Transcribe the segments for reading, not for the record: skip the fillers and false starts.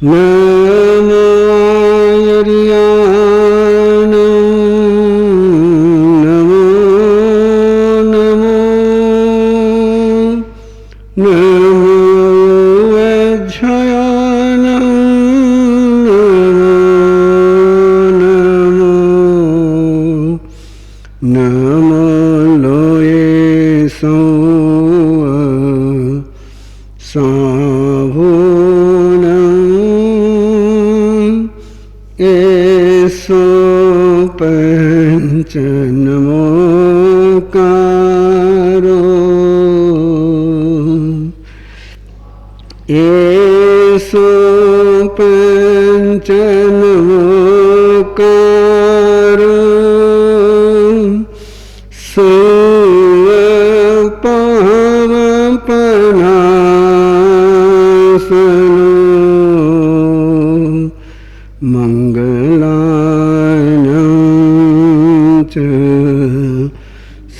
नमो आयर्याणं नमो नमो नमो वज्रयानं नमो नमो लोये एसो पंच नमोकारो एसो पंच नमोकारो मंगलानं च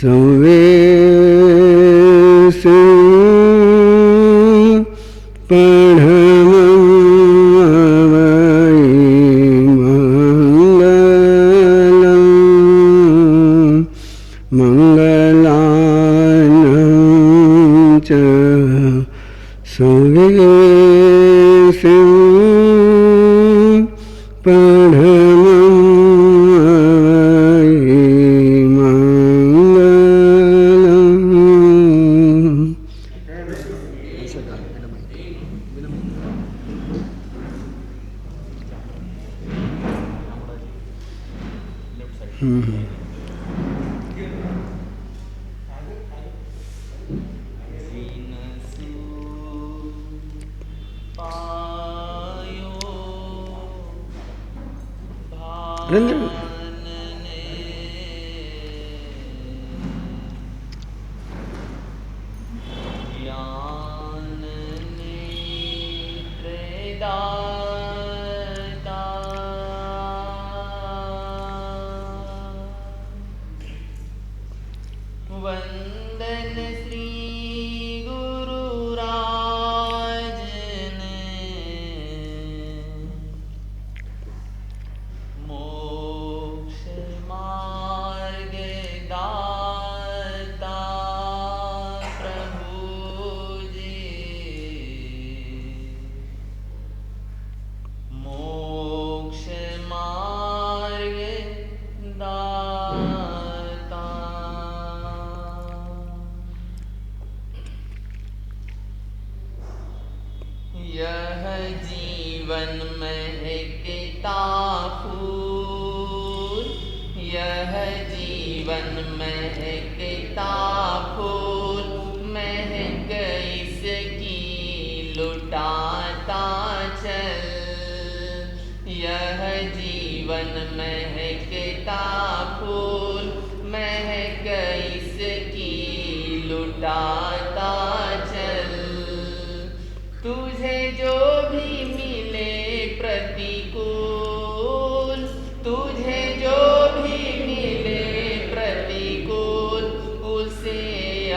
संवेशं पठमवै मंगलं मंगलानं च संवेशं वंदन श्री गुरुराज ने मोक्ष मार्ग दाता प्रभु जी मोक्ष मार्ग दाता यह जीवन महकता फूल यह जीवन महकता फूल महक इसकी लुटाता चल यह जीवन महकता फूल महक इसकी लुटाता चल तुझे जो भी मिले प्रतिकूल तुझे जो भी मिले प्रतिकूल उसे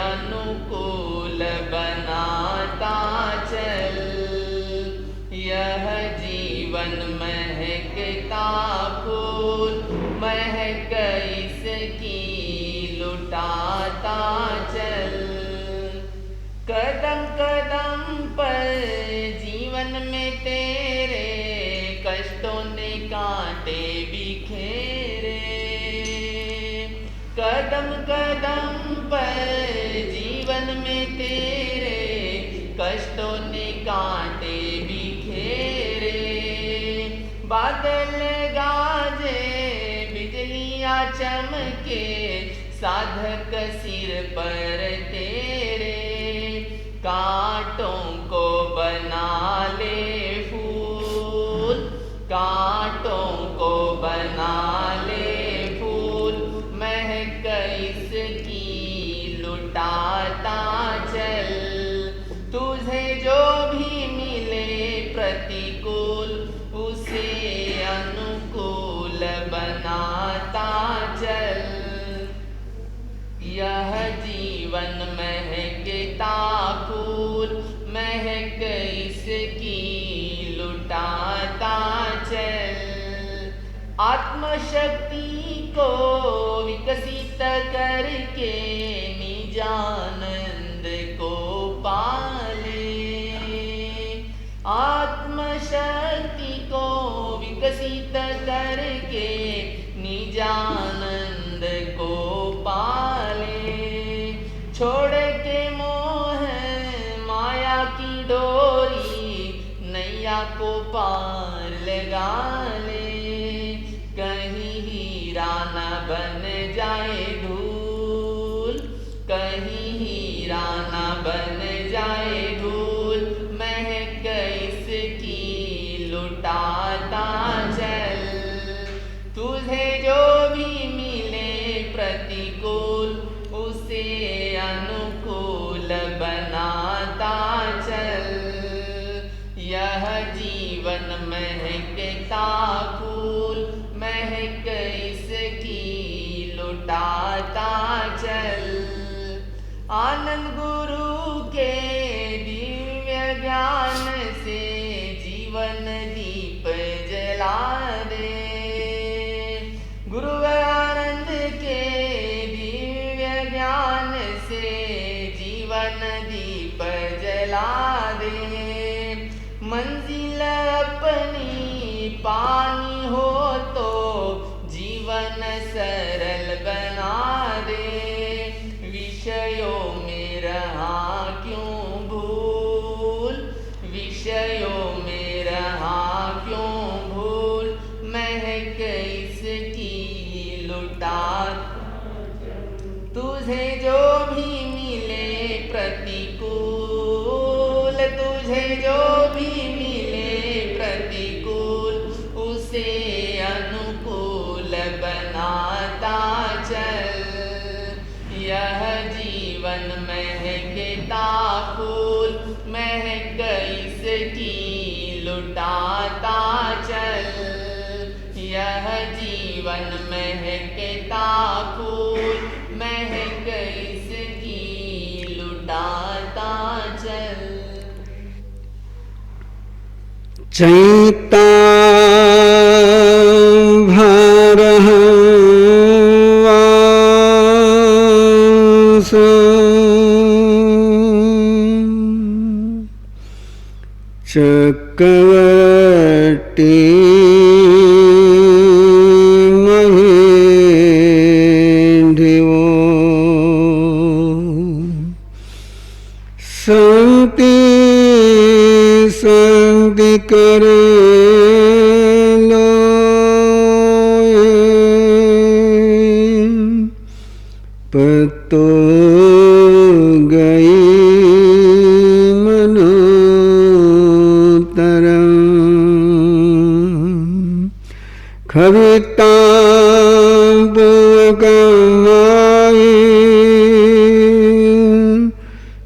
अनुकूल बनाता चल यह जीवन महकता फूल महक इसकी लुटाता चल कदम कदम पर जीवन में तेरे कष्टों ने कांटे बिखेरे कदम कदम पर जीवन में तेरे कष्टों ने कांटे बिखेरे बादल गाजे बिजलियां चमके साधक सिर पर तेरे कांटों को बना ले फूल कांटों को बना ले फूल महक इसकी लुटाता चल तुझे जो भी मिले प्रतिकूल उसे अनुकूल बनाता चल यह जीवन महकता फूल महक इसकी लुटाता चल। आत्मशक्ति को विकसित करके निजानंद को पाले। आत्मशक्ति को विकसित करके निजानंद को पाले। छोड़ के मोह माया की डोरी नैया को पार लगा ले। कहीं हीरा न बन जाए धूल, कहीं हीरा न बन जाए धूल, महक इसकी लुटाता चल। तुझे जो भी मिले प्रतिकूल उसे अनुकूल बनाता चल। यह जीवन महकता फूल, महक इसकी लुटाता चल। आनंद गुरु के दिव्य ज्ञान से जीवन दीप जला दे। गुरु आनंद के दिव्य ज्ञान से जीवन दीप जला दे। मंजिल अपनी पानी हो तो जीवन सरल बना दे। विषयों में रहा क्यों भूल, विषयों में रहा क्यों भूल, महक इसकी लुटा। तुझे जो भी मिले प्रतिकूल, तुझे जो भी मिले प्रतिकूल, उसे अनुकूल बनाता चल। यह जीवन महकता फूल, महक इसकी लुटाता चल। यह जीवन महकता फूल, महक इसकी लुटाता चल। चैता भारः वास चक्रवर्ती महेंद्रिवो संति संति करे लो पतो गई मनोतरम। खविता पूवकमाई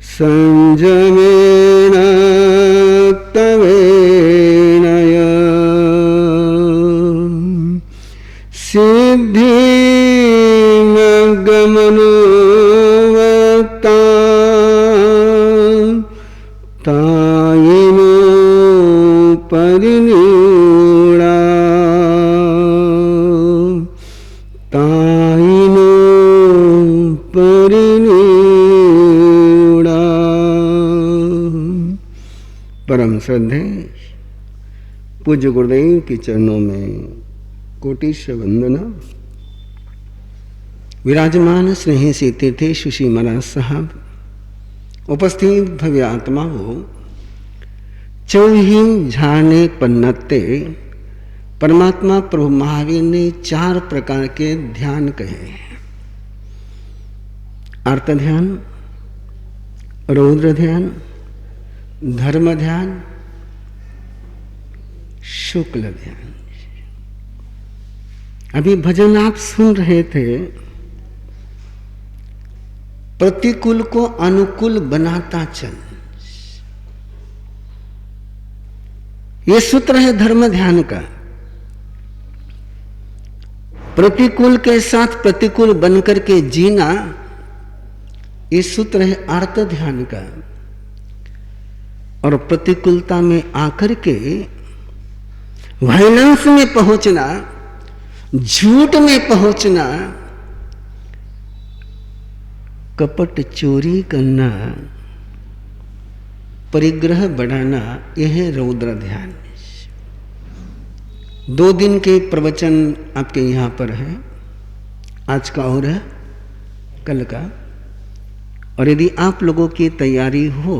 संजमेन तवेनय सिद्धिमगमनोवता तायिनो परिनिूढा तायिनो परिनिूढा। परम श्रद्धेय पूज्य गुरुदेव के चरणों में कोटिश्र वंदना। विराजमान स्नेही से तीर्थे सुशी महाराज साहब, उपस्थित भव्य आत्माओं, चौहीन झाड़ने पन्नते परमात्मा प्रभु महावीर ने 4 प्रकार के ध्यान कहे हैं। अर्थ ध्यान, रौद्र ध्यान, धर्म ध्यान, शुक्ल ध्यान। अभी भजन आप सुन रहे थे, प्रतिकूल को अनुकूल बनाता चल। ये सूत्र है धर्म ध्यान का। प्रतिकूल के साथ प्रतिकूल बनकर के जीना, ये सूत्र है अर्थ ध्यान का। और प्रतिकूलता में आकर के वायलेंस में पहुंचना, झूठ में पहुंचना, कपट चोरी करना, परिग्रह बढ़ाना, यह है रौद्र ध्यान। 2 दिन के प्रवचन आपके यहां पर है, आज का और है कल का। और यदि आप लोगों की तैयारी हो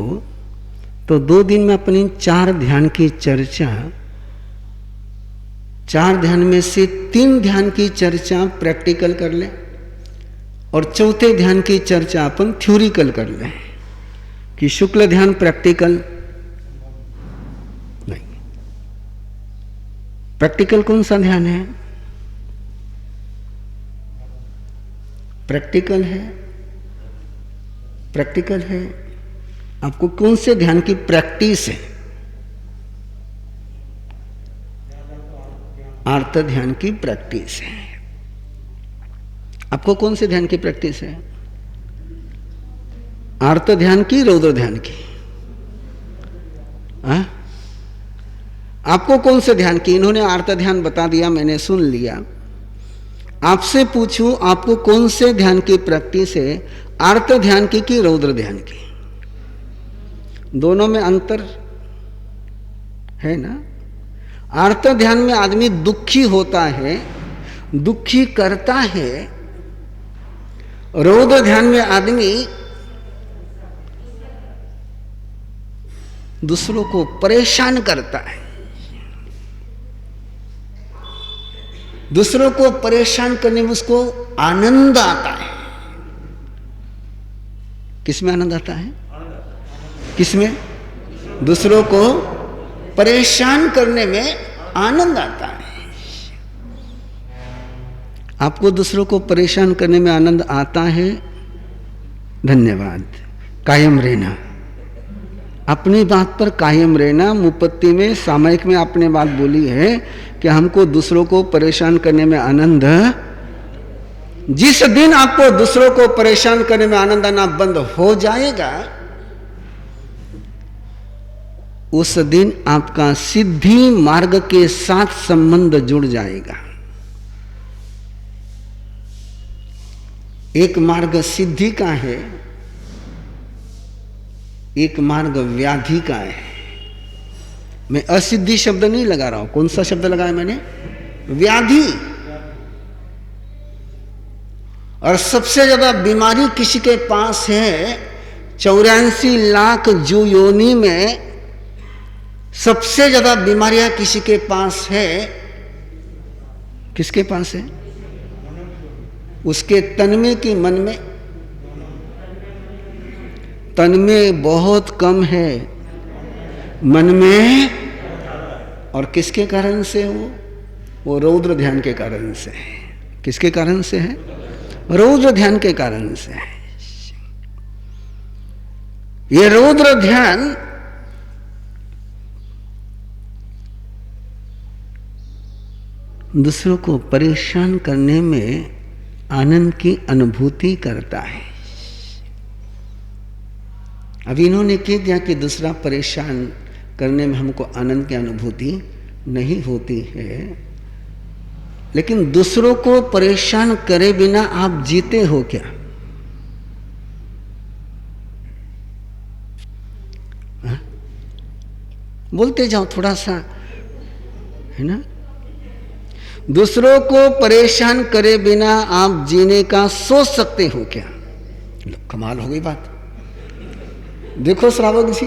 तो 2 दिन में अपनी 4 ध्यान की चर्चा, 4 ध्यान में से 3 ध्यान की चर्चा प्रैक्टिकल कर लें और चौथे ध्यान की चर्चा अपन थ्योरिकल कर लें। कि शुक्ल ध्यान प्रैक्टिकल नहीं। प्रैक्टिकल कौन सा ध्यान है? प्रैक्टिकल है, प्रैक्टिकल है। आपको कौन से ध्यान की प्रैक्टिस है? आर्त ध्यान की प्रैक्टिस है। आपको कौन से ध्यान की प्रैक्टिस है? आर्त ध्यान की, रौद्र ध्यान की? आपको कौन से ध्यान की? इन्होंने आर्त ध्यान बता दिया, मैंने सुन लिया। आपसे पूछूं आपको कौन से ध्यान की प्रैक्टिस है? आर्त ध्यान की कि रौद्र ध्यान की? दोनों में अंतर है ना। आर्त ध्यान में आदमी दुखी होता है, दुखी करता है। रौद्र ध्यान में आदमी दूसरों को परेशान करता है। दूसरों को परेशान करने में उसको आनंद आता है। किसमें आनंद आता है? किसमें? दूसरों को परेशान करने में आनंद आता है। आपको दूसरों को परेशान करने में आनंद आता है? धन्यवाद। कायम रहना, अपनी बात पर कायम रहना। मुपत्ति में, सामयिक में आपने बात बोली है कि हमको दूसरों को परेशान करने में आनंद। जिस दिन आपको दूसरों को परेशान करने में आनंद आना बंद हो जाएगा, उस दिन आपका सिद्धि मार्ग के साथ संबंध जुड़ जाएगा। एक मार्ग सिद्धि का है, एक मार्ग व्याधि का है। मैं असिद्धि शब्द नहीं लगा रहा हूं। कौन सा शब्द लगाया मैंने? व्याधि। और सबसे ज्यादा बीमारी किसी के पास है? 84 लाख जो योनि में सबसे ज्यादा बीमारियां किसी के पास है? किसके पास है? उसके तन में कि मन में? तन में बहुत कम है, मन में। और किसके कारण से हो? वो रौद्र ध्यान के कारण से है। किसके कारण से है? रौद्र ध्यान के कारण से है। ये रौद्र ध्यान दूसरों को परेशान करने में आनंद की अनुभूति करता है। अब इन्होंने कह दिया कि दूसरा परेशान करने में हमको आनंद की अनुभूति नहीं होती है, लेकिन दूसरों को परेशान करे बिना आप जीते हो क्या? हा? बोलते जाओ थोड़ा सा, है ना। दूसरों को परेशान करे बिना आप जीने का सोच सकते हो क्या? कमाल हो गई बात। देखो श्रावक जी,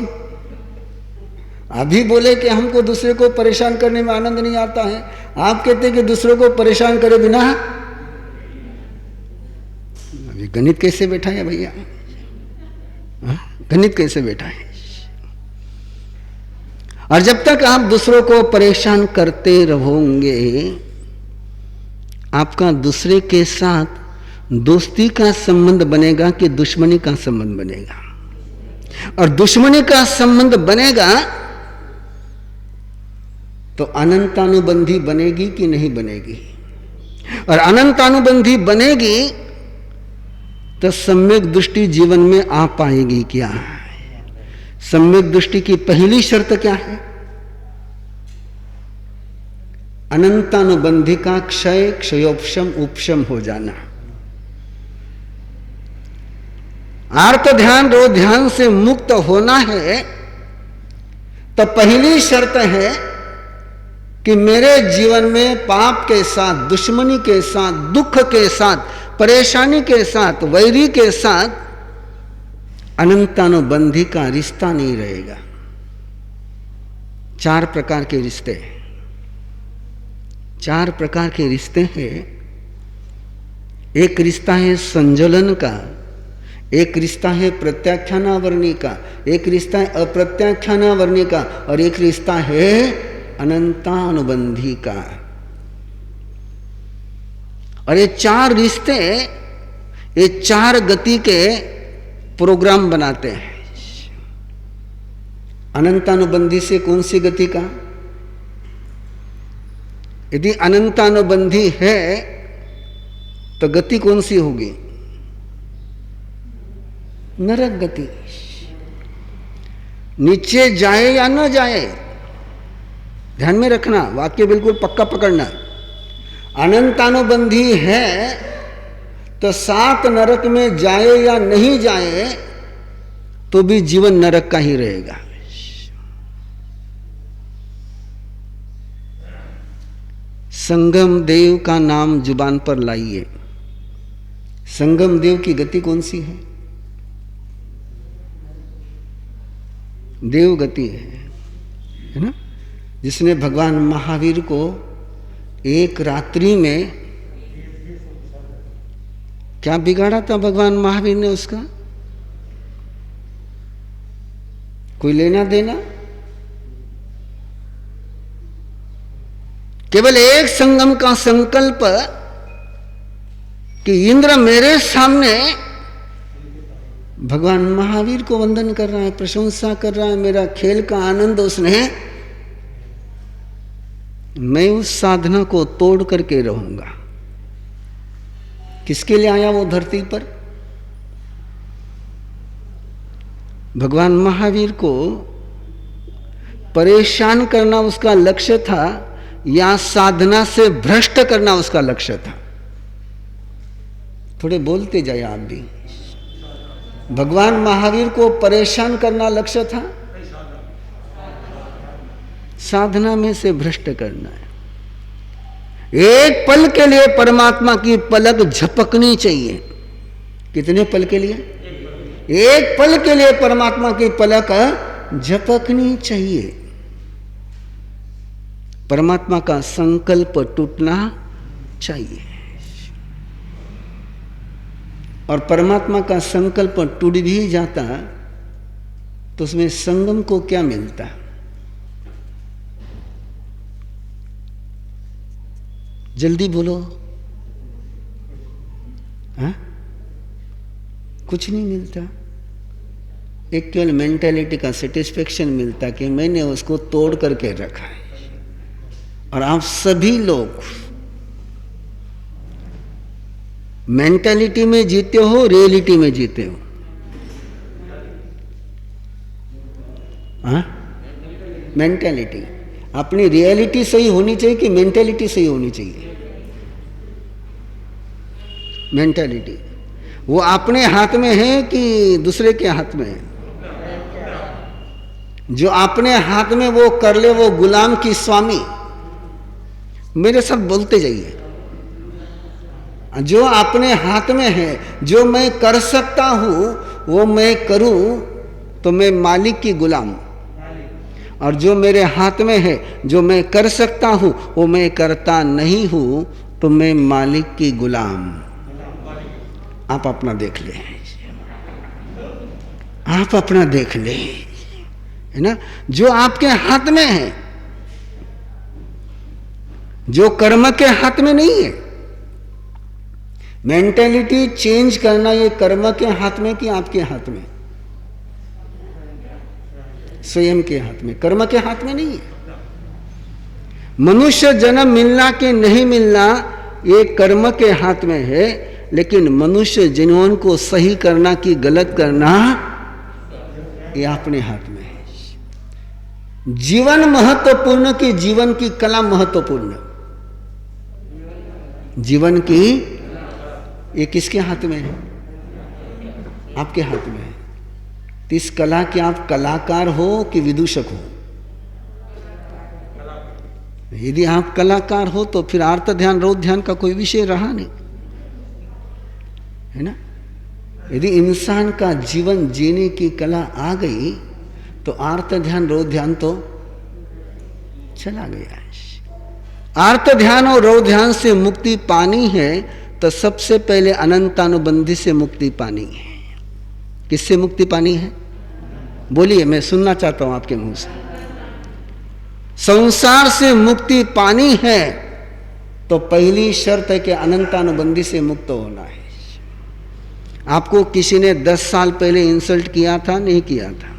अभी बोले कि हमको दूसरे को परेशान करने में आनंद नहीं आता है, आप कहते हैं कि दूसरों को परेशान करे बिना। अभी गणित कैसे बैठा है भैया? गणित कैसे बैठा है? और जब तक आप दूसरों को परेशान करते रहोगे, आपका दूसरे के साथ दोस्ती का संबंध बनेगा कि दुश्मनी का संबंध बनेगा? और दुश्मनी का संबंध बनेगा तो अनंतानुबंधी बनेगी कि नहीं बनेगी? और अनंतानुबंधी बनेगी तो सम्यक दृष्टि जीवन में आ पाएगी क्या? सम्यक दृष्टि की पहली शर्त क्या है? अनंतानुबंधी का क्षय, क्षयोपशम, उपशम हो जाना। आर्त ध्यान रोध ध्यान से मुक्त होना है तो पहली शर्त है कि मेरे जीवन में पाप के साथ, दुश्मनी के साथ, दुख के साथ, परेशानी के साथ, वैरी के साथ अनंतानुबंधी का रिश्ता नहीं रहेगा। 4 प्रकार के रिश्ते, 4 प्रकार के रिश्ते हैं। एक रिश्ता है संजलन का, एक रिश्ता है प्रत्याख्यानावर्णी का, एक रिश्ता है अप्रत्याख्यानावर्णी का, और एक रिश्ता है अनंतानुबंधी का। और ये 4 रिश्ते, ये 4 गति के प्रोग्राम बनाते हैं। अनंतानुबंधी से कौन सी गति का? यदि अनंतानुबंधी है तो गति कौन सी होगी? नरक गति। नीचे जाए या न जाए, ध्यान में रखना, वाक्य बिल्कुल पक्का पकड़ना। अनंतानुबंधी है तो 7 नरक में जाए या नहीं जाए तो भी जीवन नरक का ही रहेगा। संगम देव का नाम जुबान पर लाइए। संगम देव की गति कौन सी है? देव गति है ना? जिसने भगवान महावीर को एक रात्रि में क्या बिगाड़ा था भगवान महावीर ने उसका? कोई लेना देना? केवल एक संगम का संकल्प कि इंद्र मेरे सामने भगवान महावीर को वंदन कर रहा है, प्रशंसा कर रहा है, मेरा खेल का आनंद उसने, मैं उस साधना को तोड़ करके रहूंगा। किसके लिए आया वो धरती पर? भगवान महावीर को परेशान करना उसका लक्ष्य था या साधना से भ्रष्ट करना उसका लक्ष्य था? थोड़े बोलते जाए आप भी। भगवान महावीर को परेशान करना लक्ष्य था, साधना में से भ्रष्ट करना है। एक पल के लिए परमात्मा की पलक झपकनी चाहिए। कितने पल के लिए? एक पल के लिए परमात्मा की पलक झपकनी चाहिए। परमात्मा का संकल्प टूटना चाहिए। और परमात्मा का संकल्प टूट भी जाता तो उसमें संगम को क्या मिलता? जल्दी बोलो। हाँ? कुछ नहीं मिलता। एक केवल मेंटालिटी का सेटिस्फेक्शन मिलता कि मैंने उसको तोड़ करके रखा है। और आप सभी लोग मेंटालिटी में जीते हो, रियलिटी में जीते हो? हाँ? मेंटालिटी। अपनी रियलिटी सही होनी चाहिए कि मेंटालिटी सही होनी चाहिए? मेंटालिटी। वो अपने हाथ में है कि दूसरे के हाथ में है? जो अपने हाथ में वो कर ले वो गुलाम की स्वामी। मेरे साथ बोलते जाइए। जो अपने हाथ में है, जो मैं कर सकता हूं वो मैं करूं तो मैं मालिक की गुलाम। और जो मेरे हाथ में है, जो मैं कर सकता हूं वो मैं करता नहीं हूं तो मैं मालिक की गुलाम। आप अपना देख ले, आप अपना देख ले, है ना? जो आपके हाथ में है, जो कर्म के हाथ में नहीं है। मेंटेलिटी चेंज करना ये कर्म के हाथ में कि आपके हाथ में? स्वयं के हाथ में, कर्म के हाथ में नहीं है। मनुष्य जन्म मिलना कि नहीं मिलना ये कर्म के हाथ में है, लेकिन मनुष्य जीवन को सही करना कि गलत करना ये अपने हाथ में है। जीवन महत्वपूर्ण कि जीवन की कला महत्वपूर्ण? जीवन की, ये किसके हाथ में है? आपके हाथ में है। तो इस कला के आप कलाकार हो कि विदूषक हो? यदि आप कलाकार हो तो फिर आर्त ध्यान रौद्र ध्यान का कोई विषय रहा नहीं, है ना। यदि इंसान का जीवन जीने की कला आ गई तो आर्त ध्यान रौद्र ध्यान तो चला गया। आर्त ध्यान और रौद्र ध्यान से मुक्ति पानी है तो सबसे पहले अनंतानुबंधी से मुक्ति पानी है। किससे मुक्ति पानी है? बोलिए, मैं सुनना चाहता हूं आपके मुंह से। संसार से मुक्ति पानी है तो पहली शर्त है कि अनंतानुबंधी से मुक्त होना है। आपको किसी ने 10 साल पहले इंसल्ट किया था, नहीं किया था?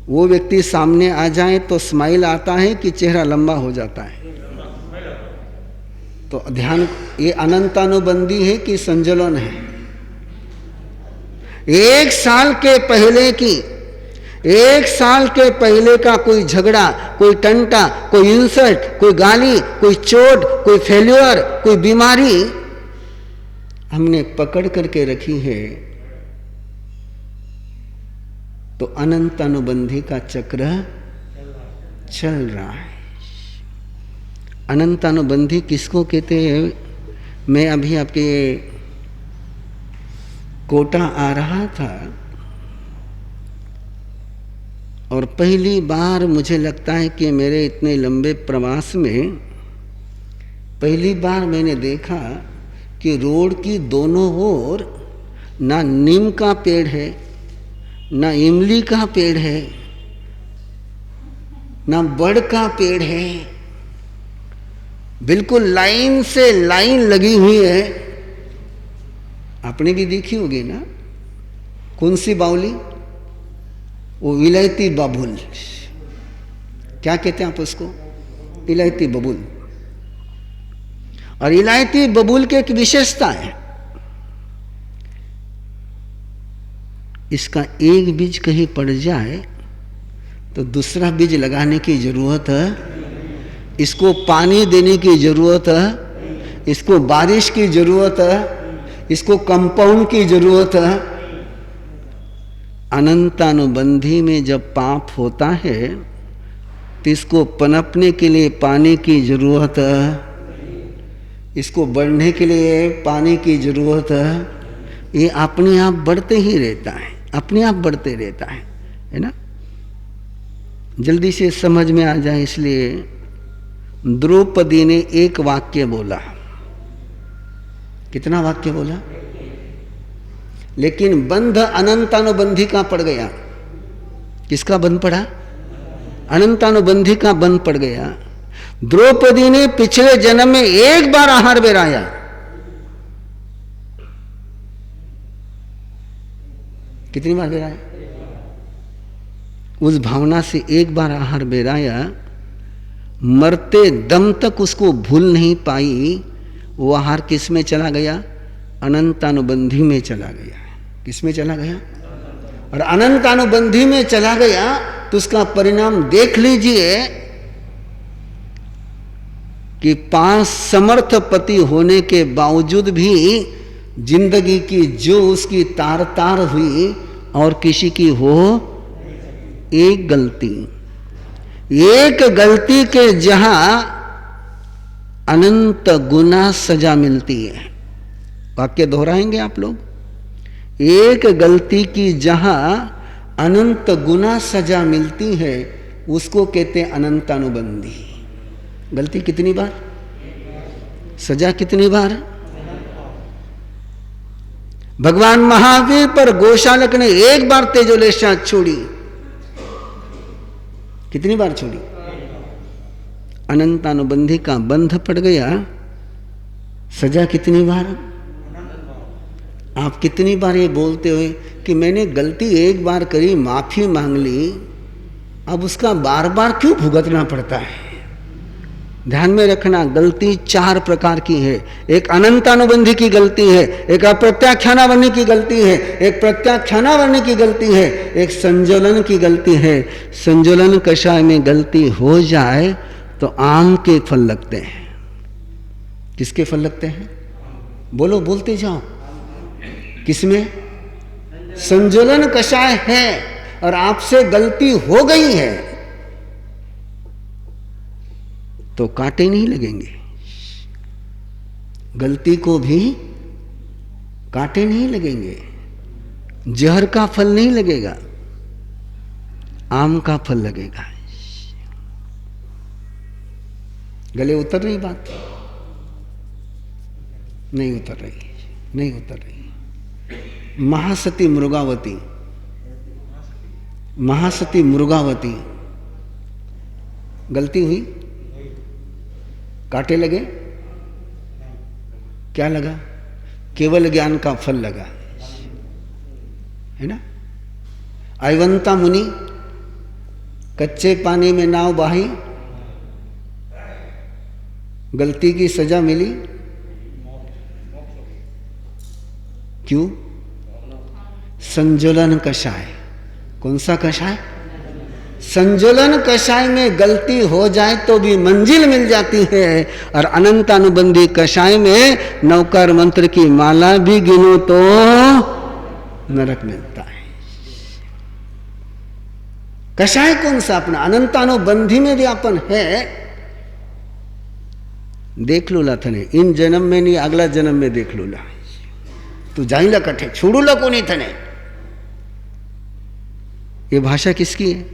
वो व्यक्ति सामने आ जाए तो स्माइल आता है कि चेहरा लंबा हो जाता है? तो ध्यान, ये अनंतानुबंधी है कि संजलन है? 1 साल के पहले की, 1 साल के पहले का कोई झगड़ा, कोई टंटा, कोई इंसल्ट, कोई गाली, कोई चोट, कोई फेल्योर, कोई बीमारी हमने पकड़ करके रखी है तो अनंत अनुबंधी का चक्र चल रहा है। अनंत अनुबंधी किसको कहते हैं? मैं अभी आपके कोटा आ रहा था और पहली बार मुझे लगता है कि मेरे इतने लंबे प्रवास में पहली बार मैंने देखा कि रोड की दोनों ओर ना नीम का पेड़ है, ना इमली का पेड़ है, ना बड़ का पेड़ है। बिल्कुल लाइन से लाइन लगी हुई है। आपने भी देखी होगी ना, कौन सी बावली? वो विलायती बबूल, क्या कहते हैं आप उसको? इलायती बबूल। और इलायती बबूल की एक विशेषता है, इसका एक बीज कहीं पड़ जाए तो दूसरा बीज लगाने की जरूरत है, इसको पानी देने की जरूरत है, इसको बारिश की जरूरत है, इसको कंपाउंड की जरूरत है। अनंतानुबंधी में जब पाप होता है तो इसको पनपने के लिए पानी की जरूरत है, इसको बढ़ने के लिए पानी की जरूरत है। ये अपने आप बढ़ते ही रहता है, अपने आप बढ़ते रहता है ना। जल्दी से समझ में आ जाए इसलिए द्रौपदी ने एक वाक्य बोला। कितना वाक्य बोला? लेकिन बंध अनंतानुबंधी का पड़ गया। किसका बंध पड़ा? अनंतानुबंधी का बंध पड़ गया। द्रौपदी ने पिछले जन्म में एक बार आहार बेराया, कितनी बार बेराया? उस भावना से एक बार आहार बेराया, मरते दम तक उसको भूल नहीं पाई। वो आहार किस में चला गया? अनंतानुबंधी में चला गया। किस में चला गया? और अनंतानुबंधी में चला गया तो उसका परिणाम देख लीजिए कि 5 समर्थ पति होने के बावजूद भी जिंदगी की जो उसकी तार तार हुई और किसी की हो एक गलती के जहां अनंत गुना सजा मिलती है। वाक्य दोहराएंगे आप लोग? एक गलती की जहां अनंत गुना सजा मिलती है उसको कहते हैं अनंतानुबंधी। गलती कितनी बार? सजा कितनी बार? भगवान महावीर पर गोशालक ने एक बार तेजोलेशा छोड़ी, कितनी बार छोड़ी? अनंतानुबंधी का बंध पड़ गया। सजा कितनी बार? आप कितनी बार ये बोलते हुए कि मैंने गलती एक बार करी, माफी मांग ली, अब उसका बार बार क्यों भुगतना पड़ता है? ध्यान में रखना, गलती 4 प्रकार की है। एक अनंतानुबंधी की गलती है, एक अप्रत्याख्यानावर्णी की गलती है, एक प्रत्याख्यानावर्णी की गलती है, एक संजोलन की गलती है। संजोलन कषाय में गलती हो जाए तो आम के फल लगते हैं। किसके फल लगते हैं? बोलो, बोलते जाओ। किसमें? संजोलन कषाय है और आपसे गलती हो गई है तो कांटे नहीं लगेंगे। गलती को भी कांटे नहीं लगेंगे। जहर का फल नहीं लगेगा, आम का फल लगेगा। गले उतर रही बात? नहीं उतर रही, नहीं उतर रही। महासती मृगावती, महासती मृगावती, गलती हुई, कांटे लगे, क्या लगा? केवल ज्ञान का फल लगा, है ना। आयवंता मुनि, कच्चे पानी में नाव बहाई, गलती की सजा मिली। क्यों? संजोलन कषाय। कौन सा कषाय? संजोलन कषाय में गलती हो जाए तो भी मंजिल मिल जाती है, और अनंतानुबंधी कषाय में नौकर मंत्र की माला भी गिनो तो नरक मिलता है। कषाय कौन सा? अपना अनंतानुबंधी में व्यापन है। देख लो ला थने, इन जन्म में नहीं अगला जन्म में देख लो ला, तू जाइला कठे छोड़ू ला को नहीं थने। ये भाषा किसकी है?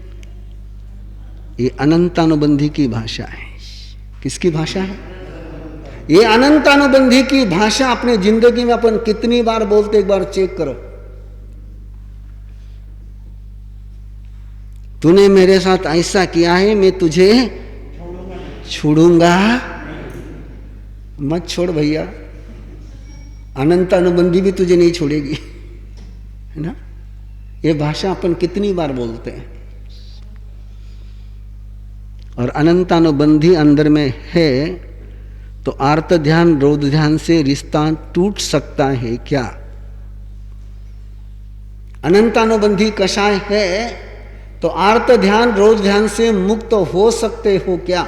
ये अनंतानुबंधी की भाषा है। किसकी भाषा है? ये अनंतानुबंधी की भाषा अपने जिंदगी में अपन कितनी बार बोलते, एक बार चेक करो। तूने मेरे साथ ऐसा किया है, मैं तुझे छोड़ूंगा मत। छोड़ भैया, अनंतानुबंधी भी तुझे नहीं छोड़ेगी, है ना। ये भाषा अपन कितनी बार बोलते हैं। और अनंतानुबंधी अंदर में है तो आर्त ध्यान रोध ध्यान से रिश्ता टूट सकता है क्या? अनंतानुबंधी कषाय है तो आर्त ध्यान रोध ध्यान से मुक्त हो सकते हो क्या?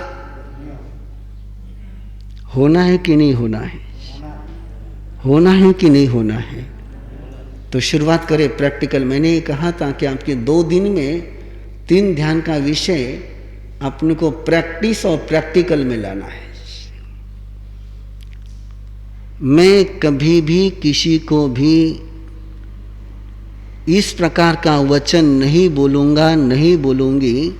होना है कि नहीं होना है? होना है कि नहीं होना है? तो शुरुआत करें प्रैक्टिकल। मैंने ये कहा था कि आपके 2 दिन में 3 ध्यान का विषय अपने को प्रैक्टिस और प्रैक्टिकल में लाना है। मैं कभी भी किसी को भी इस प्रकार का वचन नहीं बोलूँगा, नहीं बोलूँगी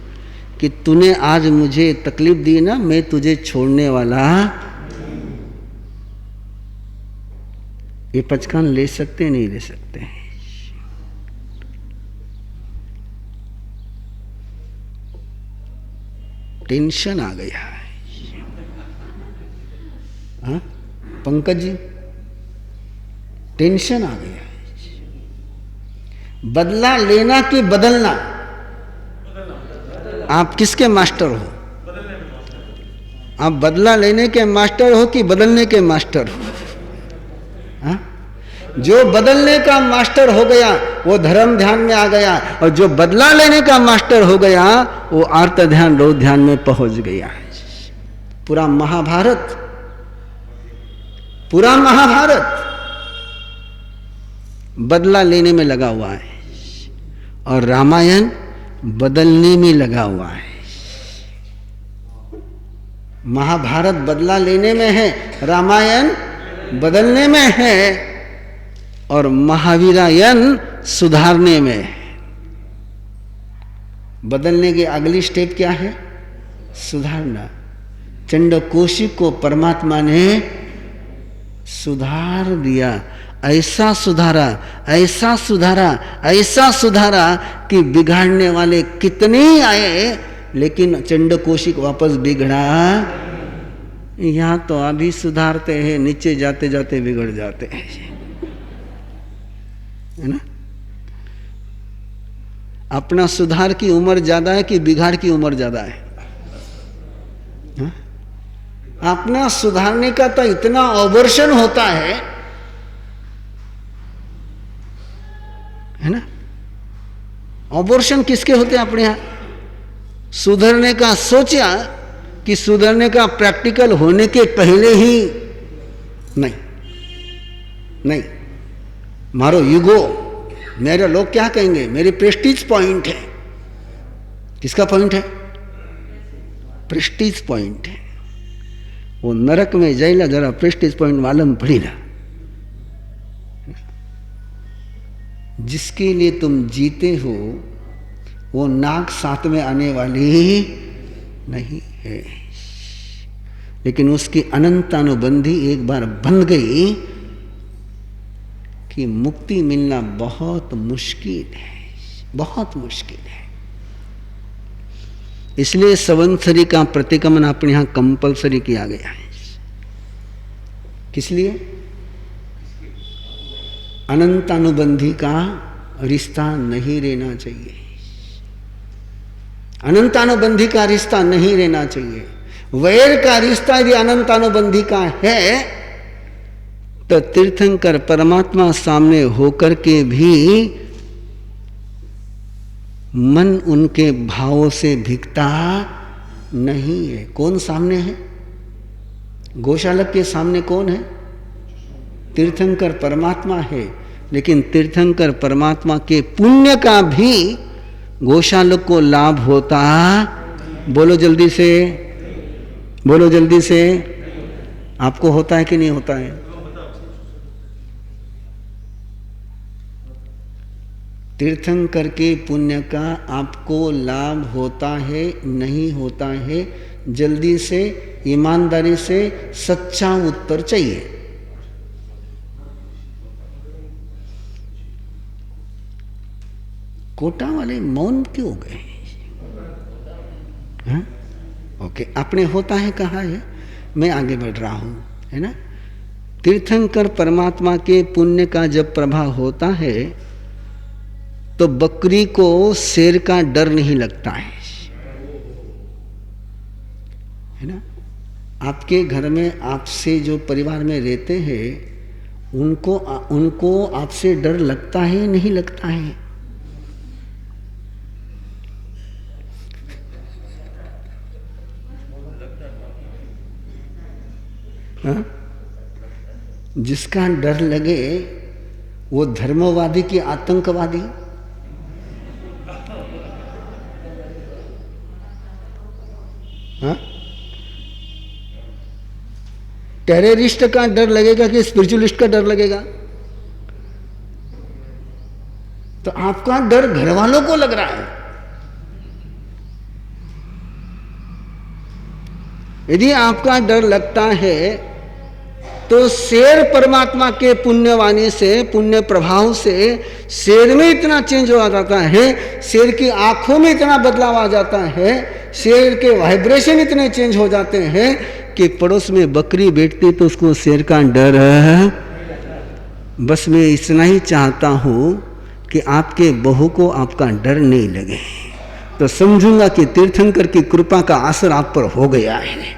कि तूने आज मुझे तकलीफ दी ना, मैं तुझे छोड़ने वाला। ये पचकान ले सकते नहीं ले सकते? टेंशन आ गया है। हाँ पंकज जी, टेंशन आ गया। बदला लेना कि बदलना? आप किसके मास्टर हो? आप बदला लेने के मास्टर हो कि बदलने के मास्टर हो? हाँ? जो बदलने का मास्टर हो गया वो धर्म ध्यान में आ गया, और जो बदला लेने का मास्टर हो गया वो आर्त ध्यान रोध ध्यान में पहुंच गया। पूरा महाभारत, पूरा महाभारत बदला लेने में लगा हुआ है और रामायण बदलने में लगा हुआ है। महाभारत बदला लेने में है, रामायण बदलने में है, और महावीरायण सुधारने में है। बदलने की अगली स्टेप क्या है? सुधारना। चंडकोशिक को परमात्मा ने सुधार दिया, ऐसा सुधारा, ऐसा सुधारा, ऐसा सुधारा कि बिगाड़ने वाले कितने ही आए, लेकिन चंडकोशिक वापस बिगड़ा। यहां तो अभी सुधारते हैं, नीचे जाते जाते बिगड़ जाते हैं, है ना। अपना सुधार की उम्र ज्यादा है कि बिगाड़ की उम्र ज्यादा है? हा? अपना सुधारने का तो इतना अवर्षण होता है ना। अबॉर्शन किसके होते हैं अपने यहां? सुधरने का सोचा कि सुधरने का प्रैक्टिकल होने के पहले ही नहीं मारो ईगो, मेरे लोग क्या कहेंगे, मेरे प्रेस्टीज पॉइंट है। किसका पॉइंट है? प्रेस्टीज पॉइंट है। वो नरक में जाइला जरा प्रेस्टीज पॉइंट मालूम पड़ी ना। जिसके लिए तुम जीते हो वो नाक साथ में आने वाली नहीं है, लेकिन उसकी अनंतानुबंधी एक बार बन गई कि मुक्ति मिलना बहुत मुश्किल है, बहुत मुश्किल है। इसलिए संवत्सरी का प्रतिक्रमण अपने यहां कंपलसरी किया गया है। किस लिए? अनंतानुबंधी का रिश्ता नहीं रहना चाहिए, अनंतानुबंधी का रिश्ता नहीं रहना चाहिए। वैर का रिश्ता यदि अनंतानुबंधी का है तो तीर्थंकर परमात्मा सामने होकर के भी मन उनके भावों से भिगता नहीं है। कौन सामने है? गौशालक के सामने कौन है? तीर्थंकर परमात्मा है। लेकिन तीर्थंकर परमात्मा के पुण्य का भी गौशालक को लाभ होता? बोलो जल्दी से, बोलो जल्दी से। आपको होता है कि नहीं होता है? तीर्थंकर के पुण्य का आपको लाभ होता है नहीं होता है? जल्दी से, ईमानदारी से सच्चा उत्तर चाहिए। कोटा वाले मौन क्यों हो गए? हाँ? ओके, आपने होता है कहा है, मैं आगे बढ़ रहा हूं, है ना। तीर्थंकर परमात्मा के पुण्य का जब प्रभाव होता है तो बकरी को शेर का डर नहीं लगता है ना। आपके घर में आपसे जो परिवार में रहते हैं उनको आपसे डर लगता है नहीं लगता है? हाँ? जिसका डर लगे वो धर्मवादी की आतंकवादी? हाँ? टेररिस्ट का डर लगेगा कि स्पिरिचुअलिस्ट का डर लगेगा? तो आपका डर घर वालों को लग रहा है। यदि आपका डर लगता है तो शेर परमात्मा के पुण्यवाणी से, पुण्य प्रभाव से शेर में इतना चेंज हो जाता है, शेर की आंखों में इतना बदलाव आ जाता है, शेर के वाइब्रेशन इतने चेंज हो जाते हैं कि पड़ोस में बकरी बैठती तो उसको शेर का डर है। बस मैं इतना ही चाहता हूं कि आपके बहू को आपका डर नहीं लगे, तो समझूंगा कि तीर्थंकर की कृपा का असर आप पर हो गया है।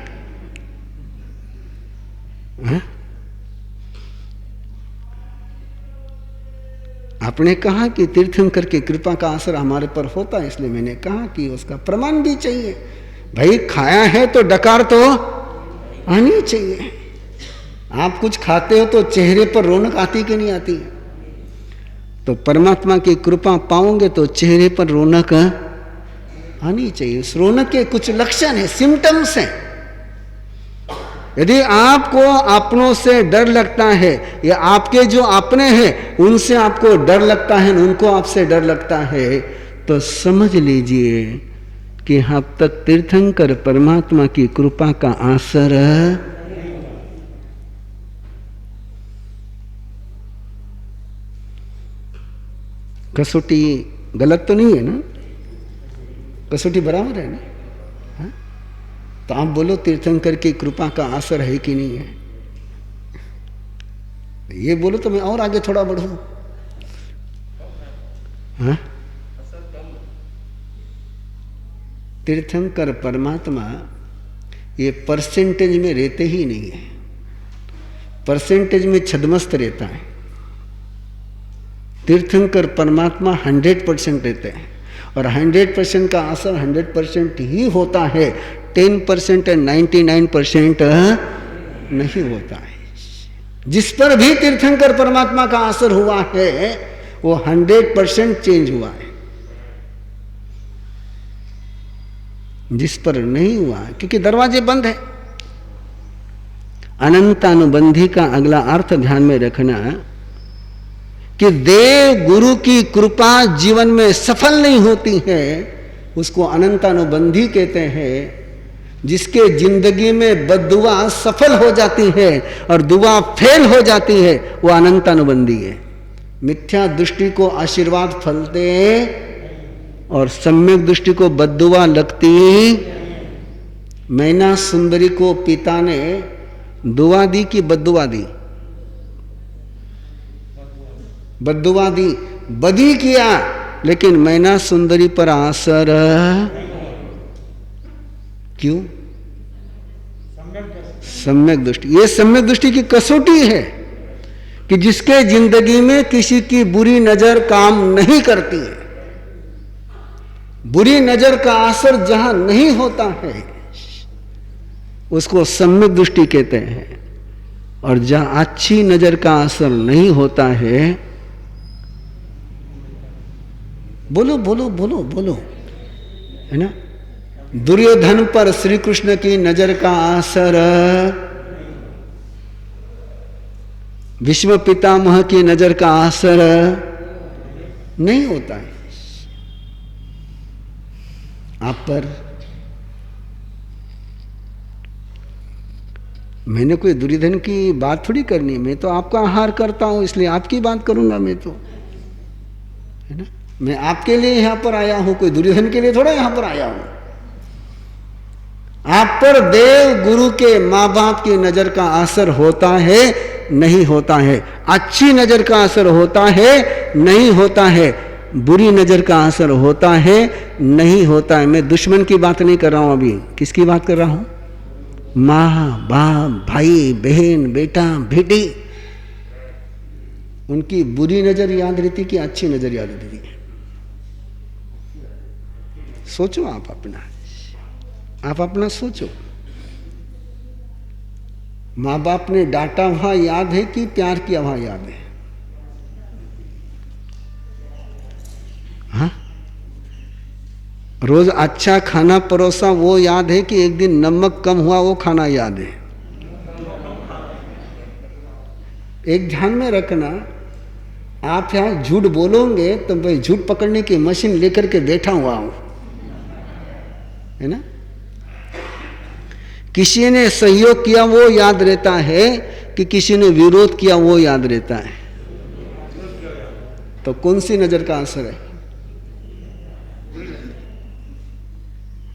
हाँ? आपने कहा कि तीर्थंकर की कृपा का असर हमारे पर होता है, इसलिए मैंने कहा कि उसका प्रमाण भी चाहिए। भाई खाया है तो डकार तो आनी चाहिए। आप कुछ खाते हो तो चेहरे पर रौनक आती कि नहीं आती? तो परमात्मा की कृपा पाओगे तो चेहरे पर रौनक आनी चाहिए। उस रौनक के कुछ लक्षण है, सिम्टम्स हैं। यदि आपको अपनों से डर लगता है या आपके जो अपने हैं उनसे आपको डर लगता है, उनको आपसे डर लगता है, तो समझ लीजिए कि अब तक तीर्थंकर परमात्मा की कृपा का असर कसौटी गलत तो नहीं है ना? कसौटी बराबर है ना? हा? तो आप बोलो तीर्थंकर की कृपा का असर है कि नहीं है? ये बोलो तो मैं और आगे थोड़ा बढ़ूं। हाँ? तीर्थंकर परमात्मा ये परसेंटेज में रहते ही नहीं है। परसेंटेज में छद्मस्त रहता है। तीर्थंकर परमात्मा 100% रहते हैं और 100% का असर 100% ही होता है, 10% और 99% नहीं होता है। जिस पर भी तीर्थंकर परमात्मा का असर हुआ है वो 100% चेंज हुआ है। जिस पर नहीं हुआ क्योंकि दरवाजे बंद है। अनंतानुबंधी का अगला अर्थ ध्यान में रखना कि देव गुरु की कृपा जीवन में सफल नहीं होती है, उसको अनंतानुबंधी कहते हैं। जिसके जिंदगी में बद्दुआ सफल हो जाती है और दुआ फेल हो जाती है वो अनंतानुबंधी है। मिथ्या दृष्टि को आशीर्वाद फलते और सम्यक दृष्टि को बद्दुआ लगती। मैना सुंदरी को पिता ने दुआ दी कि बद्दुआ दी? बद्दुआ दी, बदी किया, लेकिन मैना सुंदरी पर असर क्यों? सम्यक दृष्टि। ये सम्यक दृष्टि की कसौटी है कि जिसके जिंदगी में किसी की बुरी नजर काम नहीं करती है, बुरी नजर का असर जहां नहीं होता है उसको सम्यक दृष्टि कहते हैं। और जहां अच्छी नजर का असर नहीं होता है, बोलो बोलो बोलो बोलो, है ना? दुर्योधन पर श्री कृष्ण की नजर का असर, भीष्म पितामह की नजर का असर नहीं होता है आप पर। मैंने कोई दुर्योधन की बात थोड़ी करनी है, मैं तो आपका आहार करता हूं इसलिए आपकी बात करूंगा मैं तो, है ना? मैं आपके लिए यहां पर आया हूं, कोई दुर्योधन के लिए थोड़ा यहां पर आया हूं। आप पर देव गुरु के मां बाप की नजर का असर होता है नहीं होता है? अच्छी नजर का असर होता है नहीं होता है? बुरी नजर का असर होता है नहीं होता है? मैं दुश्मन की बात नहीं कर रहा हूं, अभी किसकी बात कर रहा हूं? माँ बाप, भाई बहन, बेटा बेटी, उनकी बुरी नजर याद रहती कि अच्छी नजर याद रहती? सोचो आप अपना सोचो। माँ बाप ने डांटा वहां याद है कि प्यार किया वहां याद है? हाँ? रोज अच्छा खाना परोसा वो याद है कि एक दिन नमक कम हुआ वो खाना याद है? एक ध्यान में रखना, आप यहां झूठ बोलोगे तो भाई झूठ पकड़ने की मशीन लेकर के बैठा हुआ हूं, है ना? किसी ने सहयोग किया वो याद रहता है कि किसी ने विरोध किया वो याद रहता है? तो कौन सी नजर का असर है?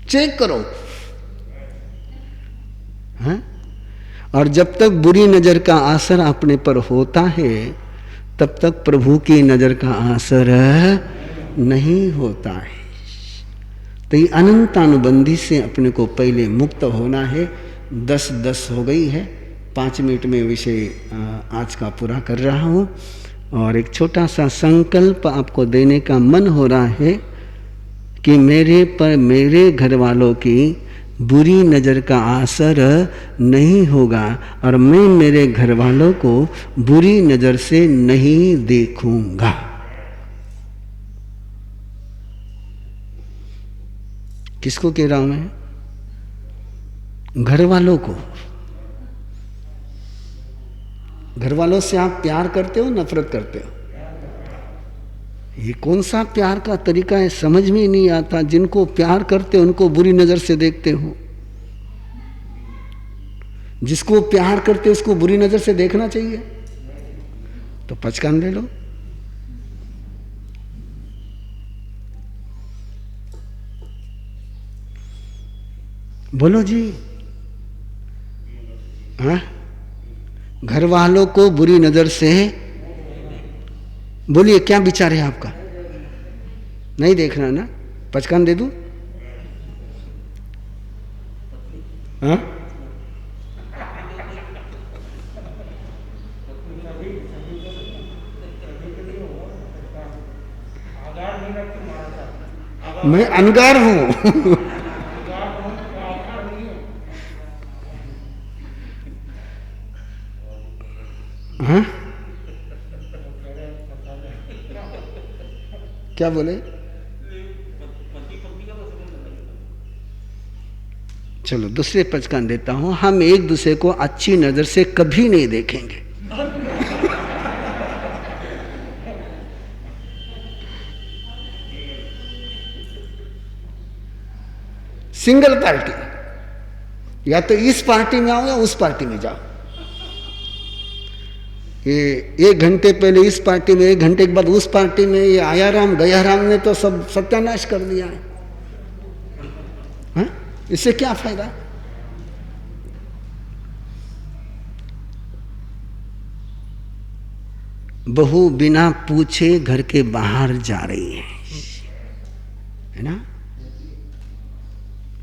चेक करो। हाँ? और जब तक बुरी नजर का असर अपने पर होता है तब तक प्रभु की नजर का असर नहीं होता है। तो ये अनंतानुबंधी से अपने को पहले मुक्त होना है। 10:10 हो गई है, 5 मिनट में विषय आज का पूरा कर रहा हूँ। और एक छोटा सा संकल्प आपको देने का मन हो रहा है कि मेरे पर मेरे घर वालों की बुरी नज़र का असर नहीं होगा और मैं मेरे घर वालों को बुरी नज़र से नहीं देखूंगा। किसको कह रहा हूं मैं? घर वालों को। घर वालों से आप प्यार करते हो नफरत करते हो? ये कौन सा प्यार का तरीका है समझ में नहीं आता। जिनको प्यार करते हो उनको बुरी नजर से देखते हो, जिसको प्यार करते हो उसको बुरी नजर से देखना चाहिए। तो पचकान ले लो। बोलो जी। हाँ? घर वालों को बुरी नजर से बोलिए, क्या विचार है आपका? नहीं देखना ना? पचकान दे दूं? हाँ? मैं अनगार हूं। हाँ? क्या बोले? चलो दूसरे पचकान देता हूं। हम एक दूसरे को अच्छी नजर से कभी नहीं देखेंगे। सिंगल पार्टी, या तो इस पार्टी में आओ या उस पार्टी में जाओ। ये 1 घंटे पहले इस पार्टी में, 1 घंटे के बाद उस पार्टी में, ये आया राम गया राम ने तो सब सत्यानाश कर दिया है। हाँ? इससे क्या फायदा? बहू बिना पूछे घर के बाहर जा रही है ना?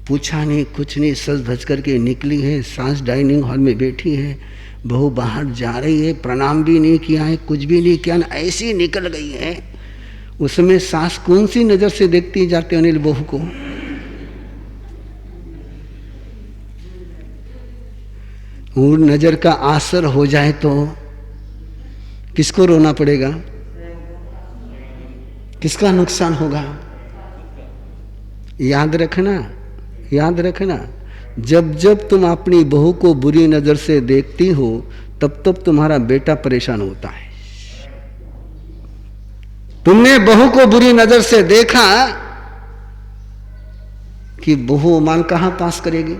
पूछा नहीं, कुछ नहीं, सज धज करके निकली है, सास डाइनिंग हॉल में बैठी है, बहू बाहर जा रही है, प्रणाम भी नहीं किया है, कुछ भी नहीं किया, ऐसी निकल गई है। उसमें सास कौन सी नजर से देखती जाते अनिल बहू को? वो नजर का आसर हो जाए तो किसको रोना पड़ेगा? किसका नुकसान होगा? याद रखना, याद रखना, जब जब तुम अपनी बहू को बुरी नजर से देखती हो तब तब तुम्हारा बेटा परेशान होता है। तुमने बहू को बुरी नजर से देखा कि बहू मान कहां पास करेगी,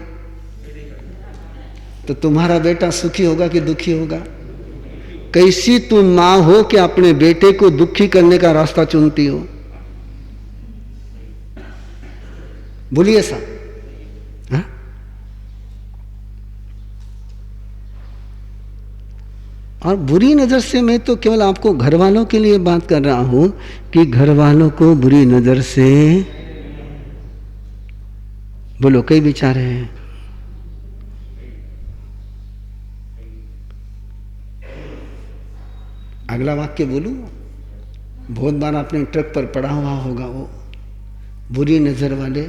तो तुम्हारा बेटा सुखी होगा कि दुखी होगा? कैसी तुम मां हो कि अपने बेटे को दुखी करने का रास्ता चुनती हो? बोलिए साहब। हाँ? और बुरी नजर से मैं तो केवल आपको घर वालों के लिए बात कर रहा हूं कि घर वालों को बुरी नजर से, बोलो कई विचार हैं। अगला वाक्य बोलूं? बहुत बार आपने ट्रक पर पड़ा हुआ होगा वो बुरी नजर वाले।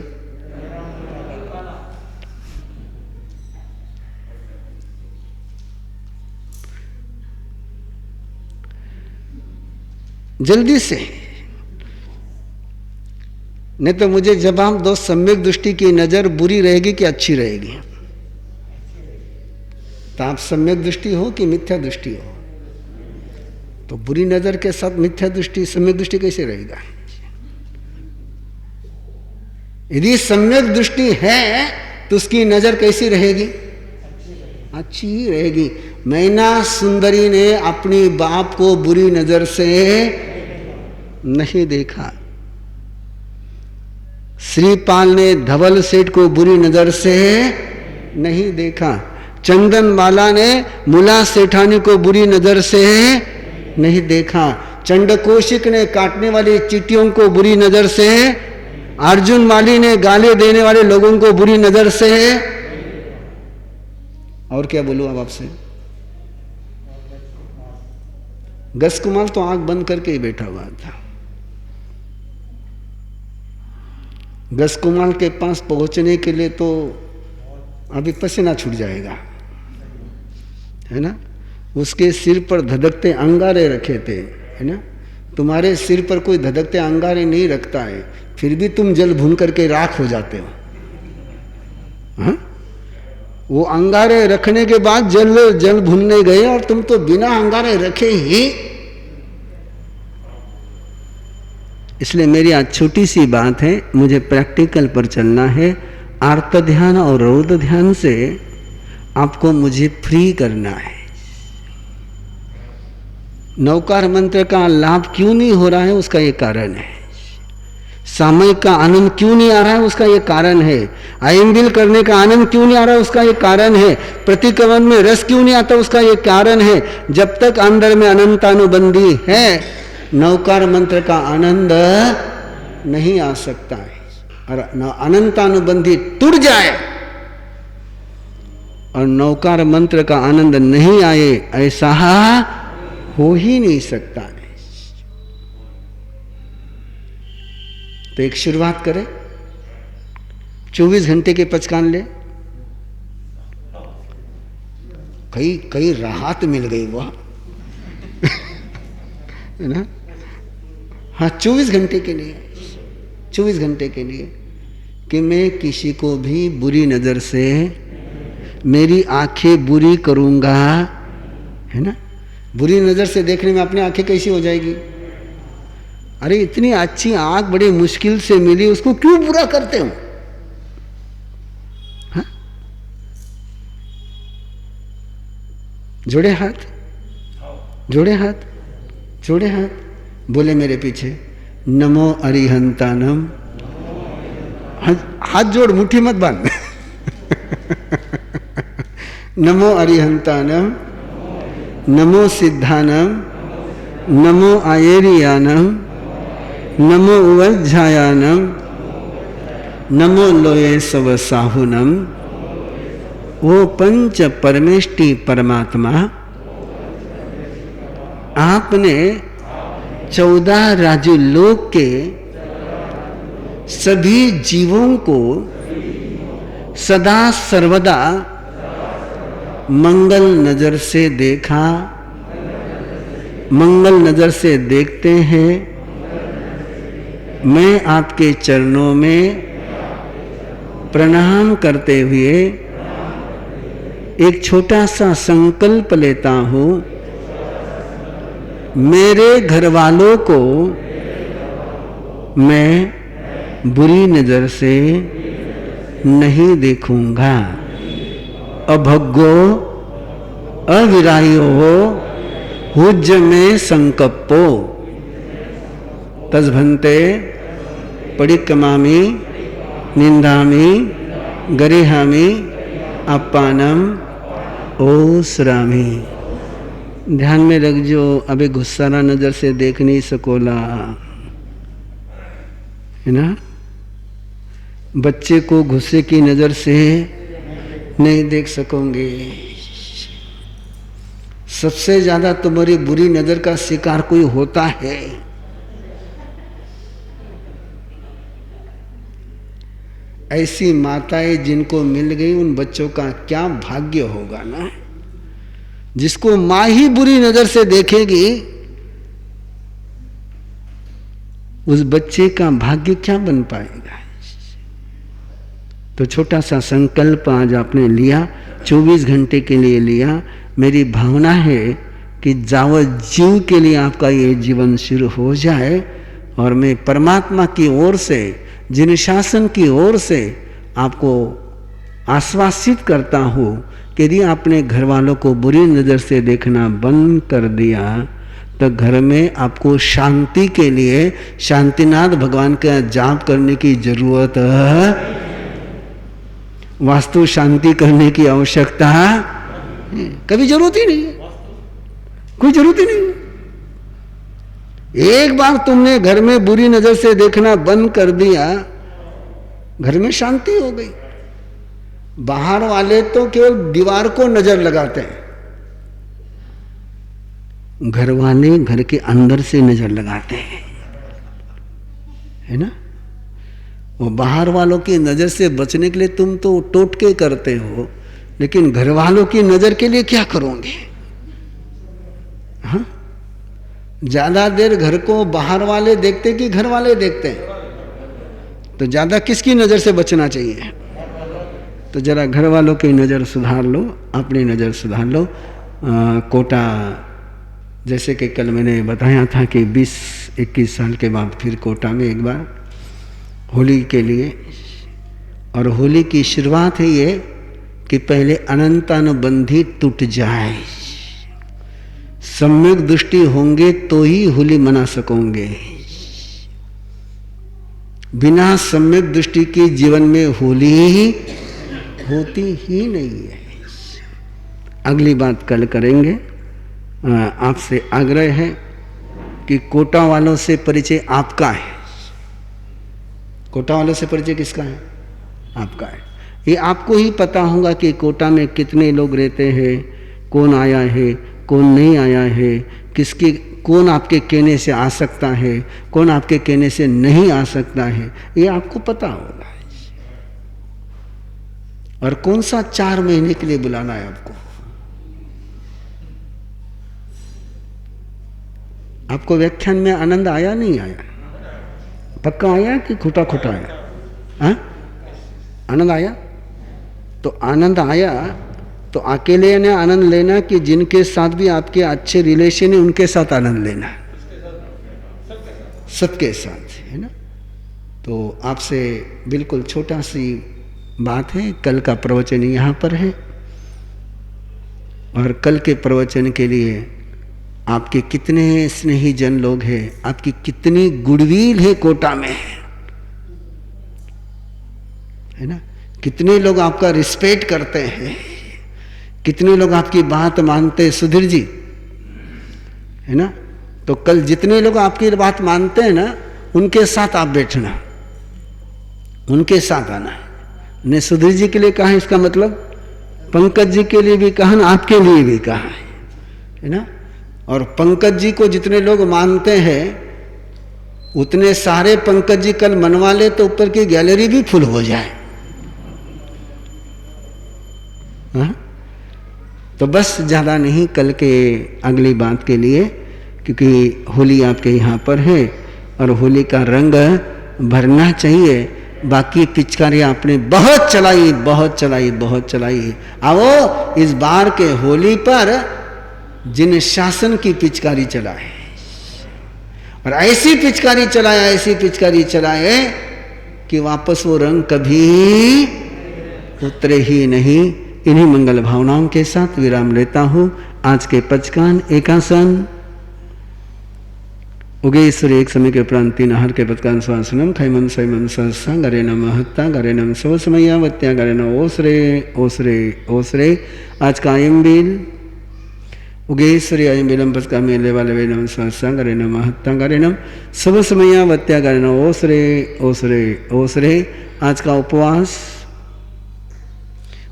जल्दी से, नहीं तो मुझे जवाब दो, सम्यक दृष्टि की नजर बुरी रहेगी कि अच्छी रहेगी? तो आप सम्यक दृष्टि हो कि मिथ्या दृष्टि हो? तो बुरी नजर के साथ मिथ्या दृष्टि, सम्यक दृष्टि कैसे रहेगा? यदि सम्यक दृष्टि है तो उसकी नजर कैसी रहेगी? अच्छी ही रहेगी। मैना सुंदरी ने अपनी बाप को बुरी नजर से नहीं देखा, श्रीपाल ने धवल सेठ को बुरी नजर से नहीं देखा, चंदन माला ने मुला सेठानी को बुरी नजर से नहीं देखा, चंडकोशिक ने काटने वाली चींटियों को बुरी नजर से, अर्जुन माली ने गाली देने वाले लोगों को बुरी नजर से। और क्या बोलूं अब आपसे? गसकुमाल तो आंख बंद करके ही बैठा हुआ था। गसकुमाल के पास पहुंचने के लिए तो अभी पसीना छूट जाएगा, है ना? उसके सिर पर धधकते अंगारे रखे थे, है ना? तुम्हारे सिर पर कोई धधकते अंगारे नहीं रखता है, फिर भी तुम जल भून करके राख हो जाते हो। हाँ? वो अंगारे रखने के बाद जल भूनने गए और तुम तो बिना अंगारे रखे ही। इसलिए मेरी आज छोटी सी बात है, मुझे प्रैक्टिकल पर चलना है। आर्त ध्यान और रौद्र ध्यान से आपको मुझे फ्री करना है। नौकार मंत्र का लाभ क्यों नहीं हो रहा है, उसका ये कारण है। सामयिक का आनंद क्यों नहीं आ रहा है, उसका ये कारण है। आयंबिल करने का आनंद क्यों नहीं आ रहा है, उसका ये कारण है। प्रतिक्रमण में रस क्यों नहीं आता, उसका ये कारण है। जब तक अंदर में अनंतानुबंधी है, नौकार मंत्र का आनंद नहीं आ सकता है। और अनंतानुबंधी टूट जाए और नौकार मंत्र का आनंद नहीं आए, ऐसा हो ही नहीं सकता है। तो एक शुरुआत करें, 24 घंटे के पचकान ले, कई राहत मिल गई वह है ना। हाँ, 24 घंटे के लिए, 24 घंटे के लिए कि मैं किसी को भी बुरी नजर से, मेरी आंखें बुरी करूंगा, है ना। बुरी नजर से देखने में अपनी आंखें कैसी हो जाएगी? अरे इतनी अच्छी आंख बड़ी मुश्किल से मिली, उसको क्यों बुरा करते हो? हाँ? जोड़े हाथ, जोड़े हाथ, जोड़े हाथ, बोले मेरे पीछे, नमो अरिहंतानम। हाथ जोड़, मुट्ठी मत बांध नमो अरिहंतानम, नमो सिद्धानम, नमो आयेरियानम, नमो उवज्झायानम, नमो लोये सव साहुनम। वो पंच परमेष्टि परमात्मा आपने 14 राजू लोक के सभी जीवों को सदा सर्वदा मंगल नजर से देखा, मंगल नजर से देखते हैं। मैं आपके चरणों में प्रणाम करते हुए एक छोटा सा संकल्प लेता हूँ, मेरे घर वालों को मैं बुरी नजर से नहीं देखूंगा। अभग्गो अविरायो हुज्ज में संकप्पो तजभंते पडिक्कमामि निंदामि गरिहामि अप्पानम ओसरामि। ध्यान में रख जो, अबे गुस्सारा नजर से देख नहीं सकोला, है ना। बच्चे को गुस्से की नजर से नहीं देख सकोगे। सबसे ज्यादा तुम्हारी बुरी नजर का शिकार कोई होता है, ऐसी माताएं जिनको मिल गई, उन बच्चों का क्या भाग्य होगा ना। जिसको मां ही बुरी नजर से देखेगी, उस बच्चे का भाग्य क्या बन पाएगा। तो छोटा सा संकल्प आज आपने लिया, 24 घंटे के लिए लिया। मेरी भावना है कि जावत जीव के लिए आपका ये जीवन शुरू हो जाए, और मैं परमात्मा की ओर से, जिन शासन की ओर से आपको आश्वासित करता हूँ कि यदि आपने घर वालों को बुरी नज़र से देखना बंद कर दिया, तो घर में आपको शांति के लिए शांतिनाथ भगवान का जाप करने की जरूरत है। वास्तु शांति करने की आवश्यकता कभी जरूरत ही नहीं है, कोई जरूरत ही नहीं है। एक बार तुमने घर में बुरी नजर से देखना बंद कर दिया, घर में शांति हो गई। बाहर वाले तो केवल दीवार को नजर लगाते हैं, घर वाले घर के अंदर से नजर लगाते हैं, है ना। वो बाहर वालों की नजर से बचने के लिए तुम तो टोटके करते हो, लेकिन घर वालों की नजर के लिए क्या करोगे? हाँ, ज्यादा देर घर को बाहर वाले देखते कि घर वाले देखते हैं? तो ज्यादा किसकी नजर से बचना चाहिए? तो जरा घर वालों की नजर सुधार लो, अपनी नजर सुधार लो। कोटा, जैसे कि कल मैंने बताया था कि 20-21 साल के बाद फिर कोटा में एक बार होली के लिए, और होली की शुरुआत है ये कि पहले अनंतानुबंधी टूट जाए। सम्यक दृष्टि होंगे तो ही होली मना सकोगे, बिना सम्यक दृष्टि के जीवन में होली होती ही नहीं है। अगली बात कल करेंगे। आपसे आग्रह है कि कोटा वालों से परिचय आपका है। कोटा वालों से परिचय किसका है? आपका है। ये आपको ही पता होगा कि कोटा में कितने लोग रहते हैं, कौन आया है, कौन नहीं आया है, किसकी कौन आपके कहने से आ सकता है, कौन आपके कहने से नहीं आ सकता है, ये आपको पता होगा। और कौन सा 4 महीने के लिए बुलाना है आपको? आपको व्याख्यान में आनंद आया नहीं आया? पक्का आया कि खोटा खोटा आया? हाँ, आनंद आया? तो आनंद आया तो अकेले ने आनंद लेना कि जिनके साथ भी आपके अच्छे रिलेशन है उनके साथ आनंद लेना? सबके साथ, है ना। तो आपसे बिल्कुल छोटा सी बात है, कल का प्रवचन यहाँ पर है और कल के प्रवचन के लिए आपके कितने स्नेही जन लोग हैं, आपकी कितनी गुडविल है कोटा में, है ना। कितने लोग आपका रिस्पेक्ट करते हैं, कितने लोग आपकी बात मानते हैं, सुधीर जी, है ना। तो कल जितने लोग आपकी बात मानते हैं ना, उनके साथ आप बैठना, उनके साथ आना है। ने सुधीर जी के लिए कहा, इसका मतलब पंकज जी के लिए भी कहा ना, आपके लिए भी कहा है ना। और पंकज जी को जितने लोग मानते हैं उतने सारे पंकज जी कल मनवा ले तो ऊपर की गैलरी भी फुल हो जाए। हाँ? तो बस ज़्यादा नहीं, कल के अगली बात के लिए, क्योंकि होली आपके यहाँ पर है और होली का रंग भरना चाहिए। बाकी पिचकारी आपने बहुत चलाई, बहुत चलाई, बहुत चलाई। आओ इस बार के होली पर जिन शासन की पिचकारी चलाए और ऐसी पिचकारी चलाए, ऐसी पिचकारी चलाए कि वापस वो रंग कभी उतरे ही नहीं। इन्हीं मंगल भावनाओं के साथ विराम लेता हूं। आज के पचकान एकासन उगेश्वर एक समय के उपरांत 3 आहार के पचकान स्वासनम खैमन सैमन सहसा गरे नम महत्ता गरे नम सव समयावत्या गरे न ओसरे ओसरे ओसरे। आज का अयम्बिल उगेश्वरी अयम्बिलम पचका मेले वाले वे नम सहसा गरे न महत्ता गरे नम सव समयावत्या गरे न ओसरे ओसरे ओसरे। आज का उपवास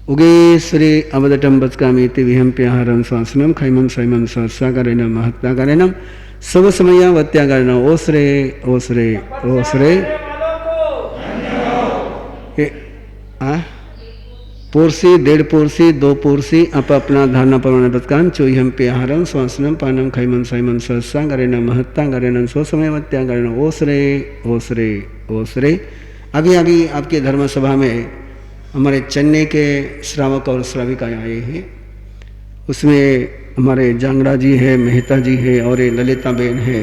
उगेश्वरी अवदटम पचकामीति विहंप्याहारम स्वासनम खैमन सैमन सहसा गरे न महत्ता गरे नम सब समयावत्या गरे न ओसरे ओसरे ओसरे। पोरसी 1.5 पोरसी 2 पोरसी अप अपना धारणा परवाना पत्कान चोहम पे आहारम स्वासनम पानम खैमन सैमन सहसा गरे न महत्ता गरे न सो समयवत्या गरे न ओसरे ओसरे ओसरे। अभी अभी आपके धर्म सभा में हमारे चेन्नई के श्रावक और श्राविका आए हैं। उसमें हमारे जांगड़ा जी है, मेहता जी है और ये ललिता बेन है।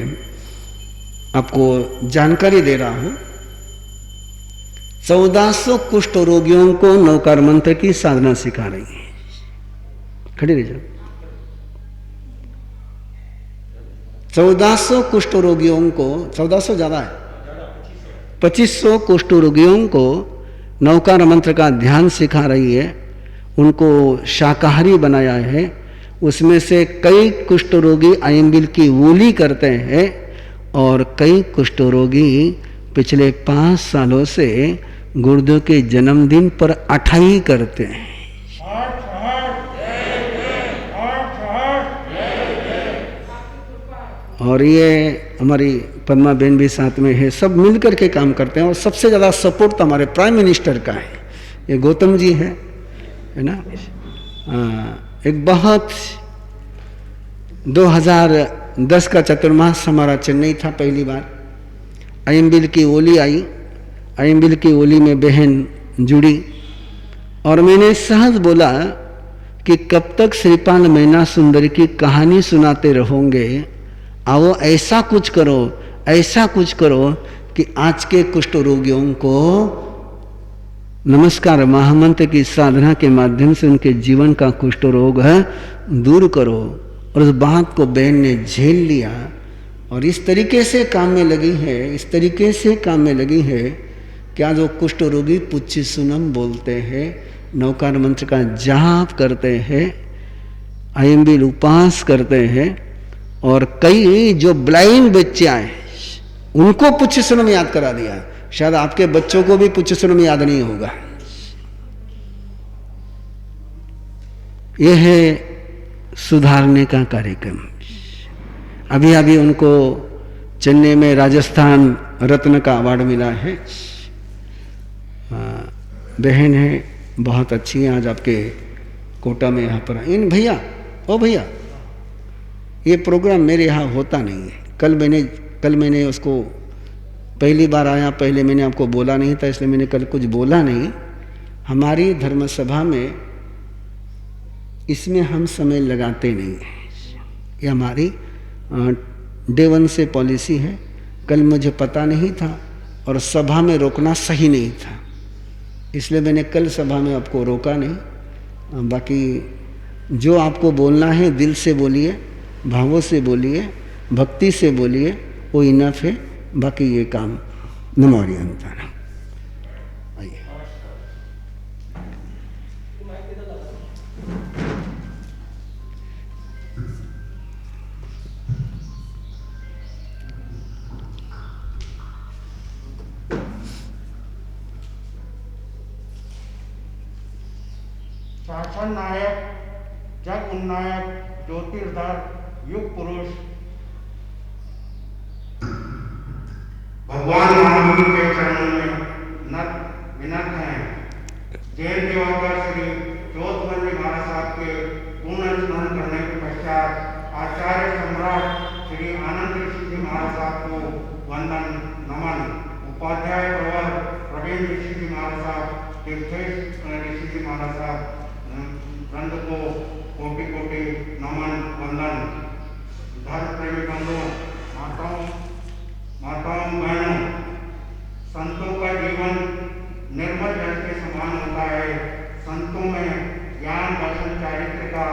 आपको जानकारी दे रहा हूँ, 1400 कुष्ठ रोगियों को नौकार मंत्र की साधना सिखा रही है। खड़ी रह जाओ। 1400 कुष्ठ रोगियों को, 1400 ज्यादा है, 2500 कुष्ठ रोगियों को नौकार मंत्र का ध्यान सिखा रही है। उनको शाकाहारी बनाया है। उसमें से कई कुष्ठ रोगी अयम्बिल की वूली करते हैं और कई कुष्ठ रोगी पिछले 5 सालों से गुरुदेव के जन्मदिन पर अठाई करते हैं। और ये हमारी पद्मा बेन भी साथ में है। सब मिलकर के काम करते हैं और सबसे ज़्यादा सपोर्ट तो हमारे प्राइम मिनिस्टर का है। ये गौतम जी है ना। एक बहुत 2010 का चतुर्मास हमारा चेन्नई था पहली बार। अयम्बिल की ओली आई। अयम्बिल की ओली में बहन जुड़ी और मैंने सहज बोला कि कब तक श्रीपाल मैना सुंदर की कहानी सुनाते रहोगे। आओ ऐसा कुछ करो, ऐसा कुछ करो कि आज के कुष्ठ रोगियों को नमस्कार महामंत्र की साधना के माध्यम से उनके जीवन का कुष्ठ रोग है दूर करो। और उस बात को बहन ने झेल लिया और इस तरीके से काम में लगी है, इस तरीके से काम में लगी है कि आज वो कुष्ठ रोगी पुच्छि सुनम बोलते हैं, नौकार मंत्र का जाप करते हैं, अयम्बिल उपास करते हैं। और कई जो ब्लाइंड बच्चे आए उनको पुच्छि सुनम याद करा दिया। शायद आपके बच्चों को भी पुच्छि सुनम याद नहीं होगा। ये है सुधारने का कार्यक्रम। अभी अभी उनको चेन्नई में राजस्थान रत्न का अवार्ड मिला है। बहन है, बहुत अच्छी है, आज आपके कोटा में यहाँ पर इन भैया, ओ भैया, ये प्रोग्राम मेरे यहाँ होता नहीं है। कल मैंने उसको पहली बार आया, पहले मैंने आपको बोला नहीं था, इसलिए मैंने कल कुछ बोला नहीं। हमारी धर्म सभा में इसमें हम समय लगाते नहीं हैं, ये हमारी डे वन से पॉलिसी है। कल मुझे पता नहीं था और सभा में रोकना सही नहीं था, इसलिए मैंने कल सभा में आपको रोका नहीं। बाकी जो आपको बोलना है दिल से बोलिए, भावों से बोलिए, भक्ति से बोलिए, वो इनफ है। बाकी ये काम नमोरी अंताना। आइए। शासन नायक, जग उन्नायक, ज्योतिर्धर, युग पुरुष भगवान महावीर के चरणों में नत विनत हैं। जैन दिवाकर श्री ज्योतवल्ली महाराज साहब के पूर्ण स्मरण करने के पश्चात आचार्य सम्राट श्री आनंद ऋषि जी महाराज साहब को वंदन नमन। उपाध्याय प्रवर प्रवीण ऋषि जी महाराज साहब, तीर्थेश ऋषि जी महाराज साहब वृंद को कोटि कोटि नमन वंदन। धर्म प्रेमी बंधुओं, माताओं बहनों, संतों का जीवन निर्मल जल के समान होता है। संतों में ज्ञान, दर्शन, चारित्र का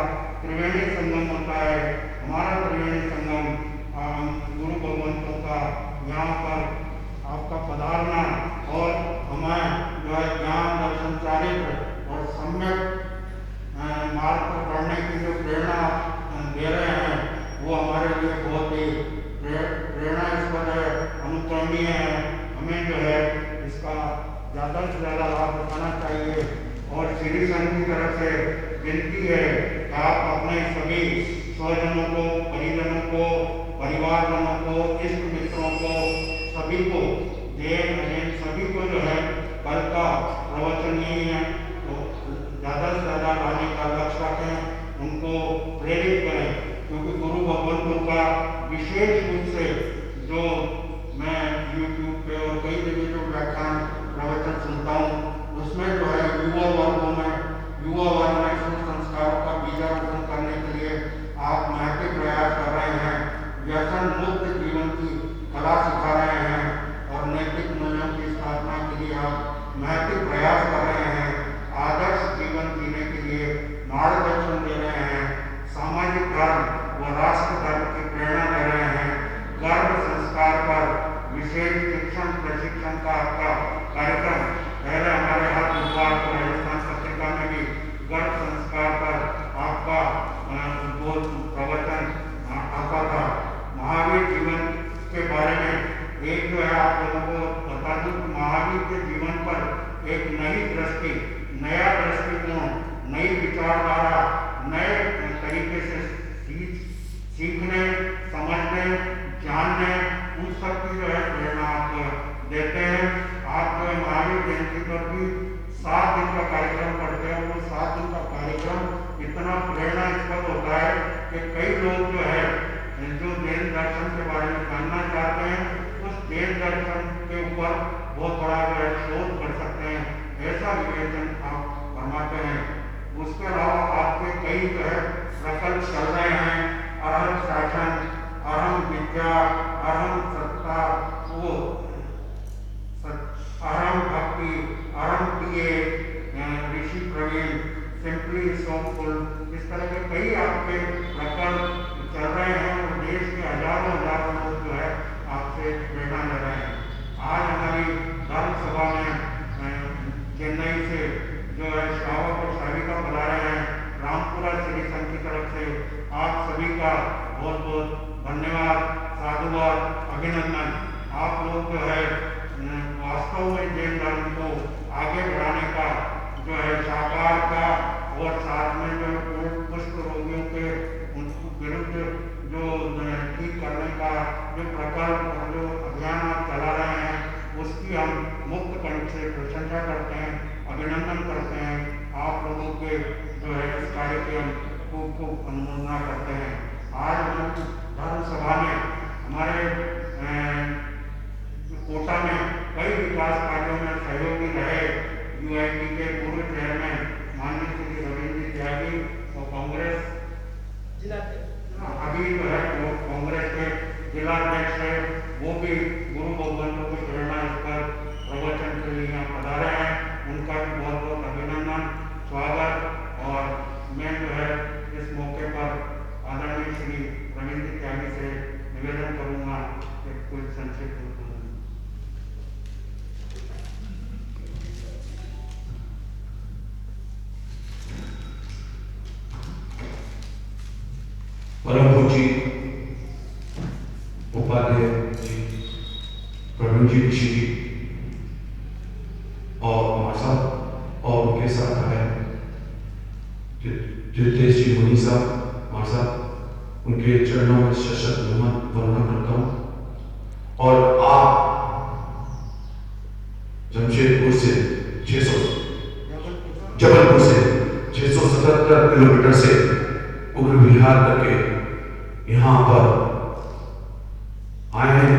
त्रिवेणी संगम होता है। हमारा त्रिवेणी संगम गुरु भगवंतों का यहाँ पर आपका पधारना और हमें जो है ज्ञान, दर्शन, चारित्र और सम्यक मार्ग पर बढ़ने की जो प्रेरणा दे रहे हैं, वो हमारे लिए बहुत ही प्रेरणास्पद है, अनुकरणीय है। हमें जो है इसका ज़्यादा से ज़्यादा लाभ उठाना चाहिए। और श्री संघ की तरफ से विनती है कि आप अपने सभी स्वजनों को, परिजनों को, परिवारजनों को, इष्ट मित्रों को, सभी को, जैन अजैन सभी को जो है कल का प्रवचन यही है, तो ज़्यादा से ज़्यादा लाने का लक्ष्य रखें, उनको प्रेरित करें। क्योंकि गुरु भगवंतों का विशेष रूप से जो मैं YouTube पे और कई जगह जो व्याख्यान प्रवचन सुनता हूँ, उसमें जो है युवा वर्ग में संस्कारों का बीजारोपण करने के लिए आप महत्वपूर्ण प्रयास कर रहे हैं। व्यसन मुक्त जीवन की कला सिखा रहे हैं और नैतिक मूल्यों की स्थापना के लिए आप महत्वपूर्ण प्रयास कर रहे हैं। आदर्श जीवन जीने के लिए मार्गदर्शन दे रहे हैं। सामाजिक धर्म व राष्ट्र धर्म की प्रेरणा दे रहे हैं। गर्भ संस्कार पर विशेष शिक्षण प्रशिक्षण का आपका कार्यक्रम पहले हमारे हर बुधवार को राजस्थान पत्रिका में भी गर्भ संस्कार पर आपका प्रवचन आता था। महावीर जीवन के बारे में एक जो है आप लोगों को बता दूं कि महावीर के जीवन पर एक नई दृष्टि, नया दृष्टिकोण, नई विचारधारा, नए तरीके से सीखने, समझने, जानने, उन सब की जो है प्रेरणा आप देते हैं। आप जो है महावीर जयंती पर भी 7 दिन का कार्यक्रम करते हैं। वो 7 दिन का कार्यक्रम इतना प्रेरणास्पद होता है कि कई लोग जो है जो जैन दर्शन के बारे में जानना चाहते हैं, उस जैन दर्शन के ऊपर बहुत बड़ा जो है शोध कर सकते हैं, ऐसा विवेचन आप फरमाते हैं। उसके अलावा आपके कई जो है प्रकल्प चल रहे हैं। अहम शासन, अहम विद्या, अहम सत्ता, वो अहम भक्ति, अहम प्रिय, ऋषि प्रवीण, सिंपली सोमफुल, इस तरह के कई आपके प्रकल्प चल रहे हैं और देश के हजारों लोग जो है आपसे प्रेरणा ले रहे हैं। आज हमारी धर्म सभा में चेन्नई से जो है श्रावक और श्राविका बुला रहे हैं, रामपुरा श्री संघ की तरफ से आप सभी का बहुत बहुत धन्यवाद, साधुवाद, अभिनंदन। आप लोग जो है वास्तव में जैन धर्म को आगे बढ़ाने का जो है साकार का और साथ में जो करते हैं, अभिनंदन करते हैं। आप लोगों के जो है इस कार्य की हम खूब खूब अनुमोदना करते हैं। आज हम धर्म सभा में हमारे कोटा में कई विकास कार्यों में सहयोगी रहे यूआईटी के पूर्व चेयरमैन माननीय श्री रविंद्र त्यागी और कांग्रेस अभी जो है वो कांग्रेस के जिला अध्यक्ष है, वो भी गुरु भगवंतों की प्रेरणा इस पर प्रवचन के लिए यहाँ पधारे हैं। उनका भी बहुत बहुत अभिनंदन, स्वागत। और मैं जो है इस मौके पर आदरणीय श्री रविंद्र त्यागी से निवेदन करूँगा कि कुछ संक्षिप्त परम पूज्य उपाध्याय जी, प्रवीण जी ऋषि जी और हमारे साथ और उनके साथ आए रितेश जी मुनि साहब हमारे साथ, उनके चरणों में सशक्त नमन वंदना करता हूँ। और आप जमशेदपुर से 600 जबलपुर से 677 किलोमीटर से उग्र विहार करके यहाँ पर आए हैं।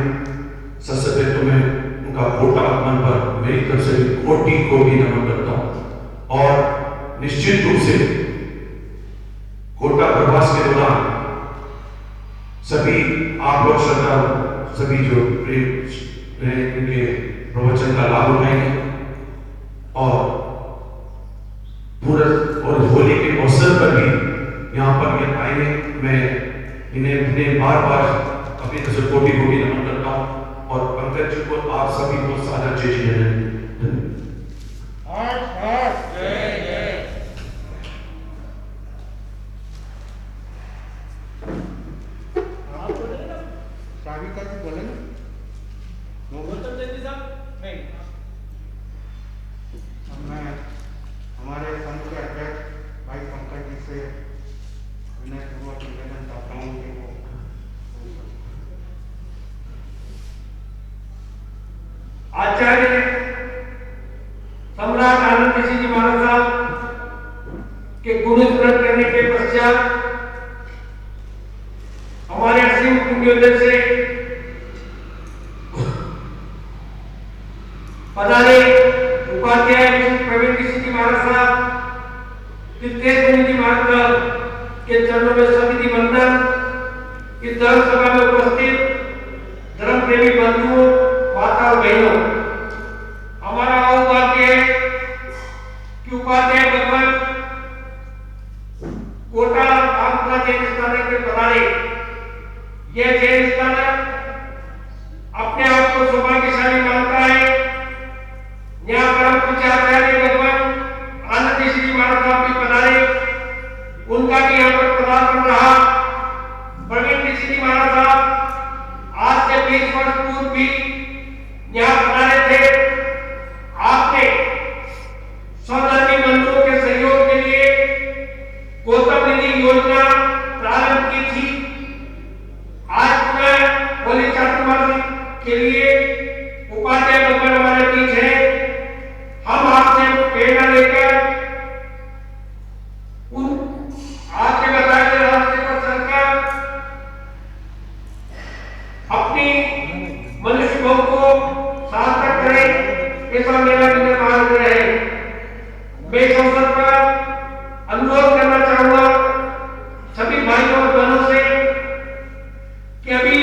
सबसे पहले तो मैं उनका कोटा आगमन पर मेरी तरफ से कोटि को भी नमन करता हूँ। और निश्चित रूप से कोटा प्रवास के दौरान सभी आप लोग श्रद्धालु, सभी जो प्रेम इनके प्रवचन का लाभ उठाएंगे और पूरा और होली के अवसर पर भी यहाँ पर ये आएंगे। मैं इन्हें बार बार अपनी तरफ से कोटि को भी नमन करता हूँ। और पंकज जी को आप सभी को सादर जय श्री राम। हमारे संघ के अध्यक्ष भाई पंकज जी से विनयपूर्वक निवेदन करता हूँ कि वो आचार्य सम्राट आनंद ऋषि जी महाराज साहब के गुरु स्मरण करने के पश्चात हमारे असीम पुण्योदय से पधारे उपाध्याय प्रवीण ऋषि जी महाराज साहब, तीर्थेश मुनि जी महाराज के चरणों में सविधि वंदन। इस धर्म सभा में उपस्थित धर्म प्रेमी बंधुओं, माता और बहनों, हमारा अहोभाग्य है कि उपाध्याय भगवान कोटा रामपुरा जैन स्थानक के पधारे। यह जैन स्थानक अपने आप को सौभाग्यशाली मानता है। यहाँ परम पूज्य आचार्य भगवान आनंद ऋषि जी महाराज साहब भी पधारे, उनका भी यहाँ पर पदार्पण रहा। प्रवीण ऋषि जी महाराज साहब आज से 20 वर्ष पूर्व भी यहाँ पधारे थे। आपने स्वधर्मी बंधुओं के सहयोग के लिए गौतम निधि योजना प्रारंभ की थी। आज पुनः होली चातुर्मासी के लिए उपाध्याय भगवान हमारे बीच है। हम आपसे प्रेरणा लेकर उन आपके बताए गए रास्ते पर चलकर अपनी मनुष्य भाव को सार्थक करें, ऐसा मेरा निर्माण है। मैं इस अवसर पर अनुरोध करना चाहूंगा सभी भाइयों और बहनों से कि अभी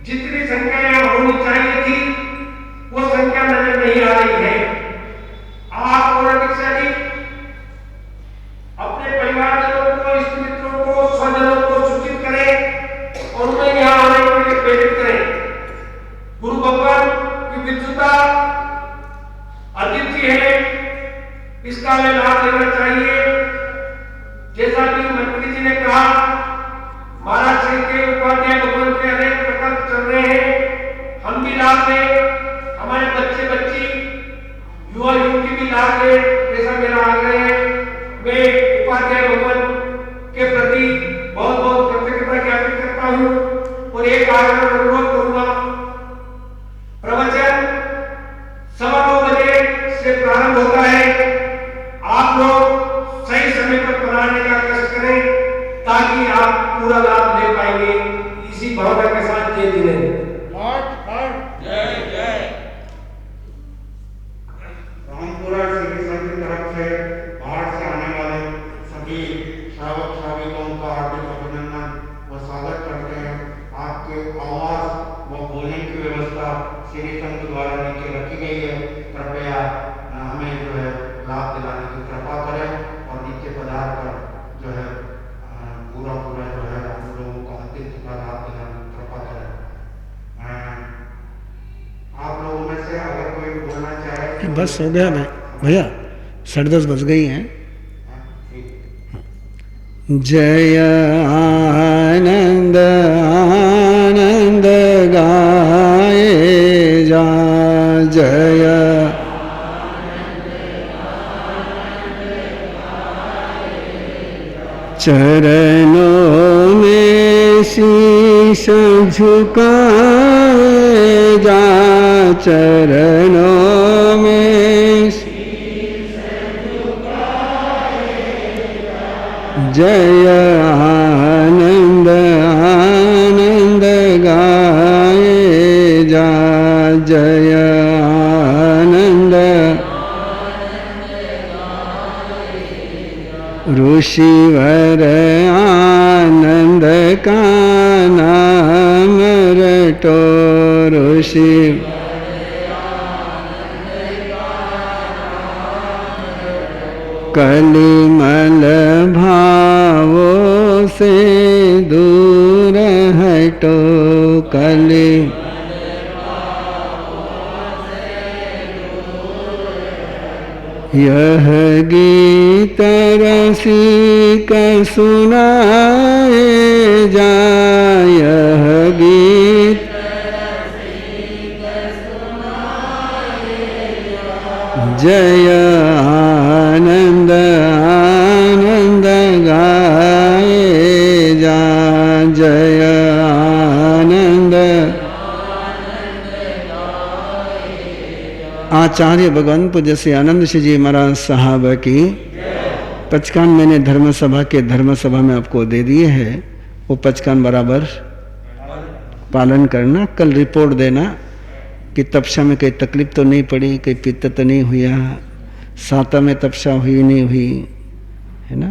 जितनी संख्या यहाँ होनी चाहिए थी वो संख्या नजर नहीं आ रही है। आप और अधिक से अधिक अपने परिवारजनों को, इष्ट मित्रों को, स्वजनों को सूचित करें और उन्हें यहाँ आने के लिए प्रेरित करें। गुरु भगवान की विद्युता अद्वितीय है, इसका हमें लाभ लेना चाहिए। जैसा कि मंत्री जी ने कहा, महाराज श्री के उपाध्याय भगवान के अनेक प्रकल्प चल रहे हैं, हम भी लाभ लें, हमारे बच्चे बच्ची, युवा युवती भी लाभ लें, ऐसा मेरा आग्रह है। मैं उपाध्याय भगवान के प्रति बहुत बहुत कृतज्ञता ज्ञापित करता हूँ और एक आग्रह अनुरोध करूंगा। प्रवचन 9:15 बजे से प्रारंभ प्रारंभ होता है। आप लोग सही समय पर बनाने का कष्ट करें ताकि आप पूरा लाभ ले पाएंगे। इसी भावना के साथ जय जिनेंद्र। रामपुरा श्री संघ की तरफ से बाहर से आने वाले सभी श्रावक श्राविकों का हार्दिक अभिनंदन व स्वागत करते हैं। आपके आवास व भोजन की व्यवस्था श्री संघ द्वारा नीचे रखी गई है। कृपया हमें जो है लाभ दिलाने की कृपा करें और नीचे पधार कर जो है पूरा जो है हम लोगों का अतिथि का लाभ दिलाने की कृपा करें। आप लोगों में से अगर कोई बोलना चाहे। बस हो गया भैया, 10:30 बज गई हैं। जय आनंद आनंद गाए जा, जय चरणों में शीश झुकाए जा, चरणों में जय आनंद आनंद गाए जा, जय आनंद ऋषिवर आनंद का नाम रटो, ऋषि कलिमल भावों से दूर हटो, कलि यह गीत रसिक सुनाए जा, यह गीत जय आनंद आनंद गाए जा, जय आनंद। आचार्य भगवान पूज्य श्री आनंद श्री जी महाराज साहब की 55 मैंने धर्म सभा के धर्म सभा में आपको दे दिए हैं। वो 55 बराबर पालन करना। कल रिपोर्ट देना कि तपस्या में कोई तकलीफ तो नहीं पड़ी, कोई पित्त तो नहीं हुआ, साता में तपस्या हुई नहीं हुई, है ना।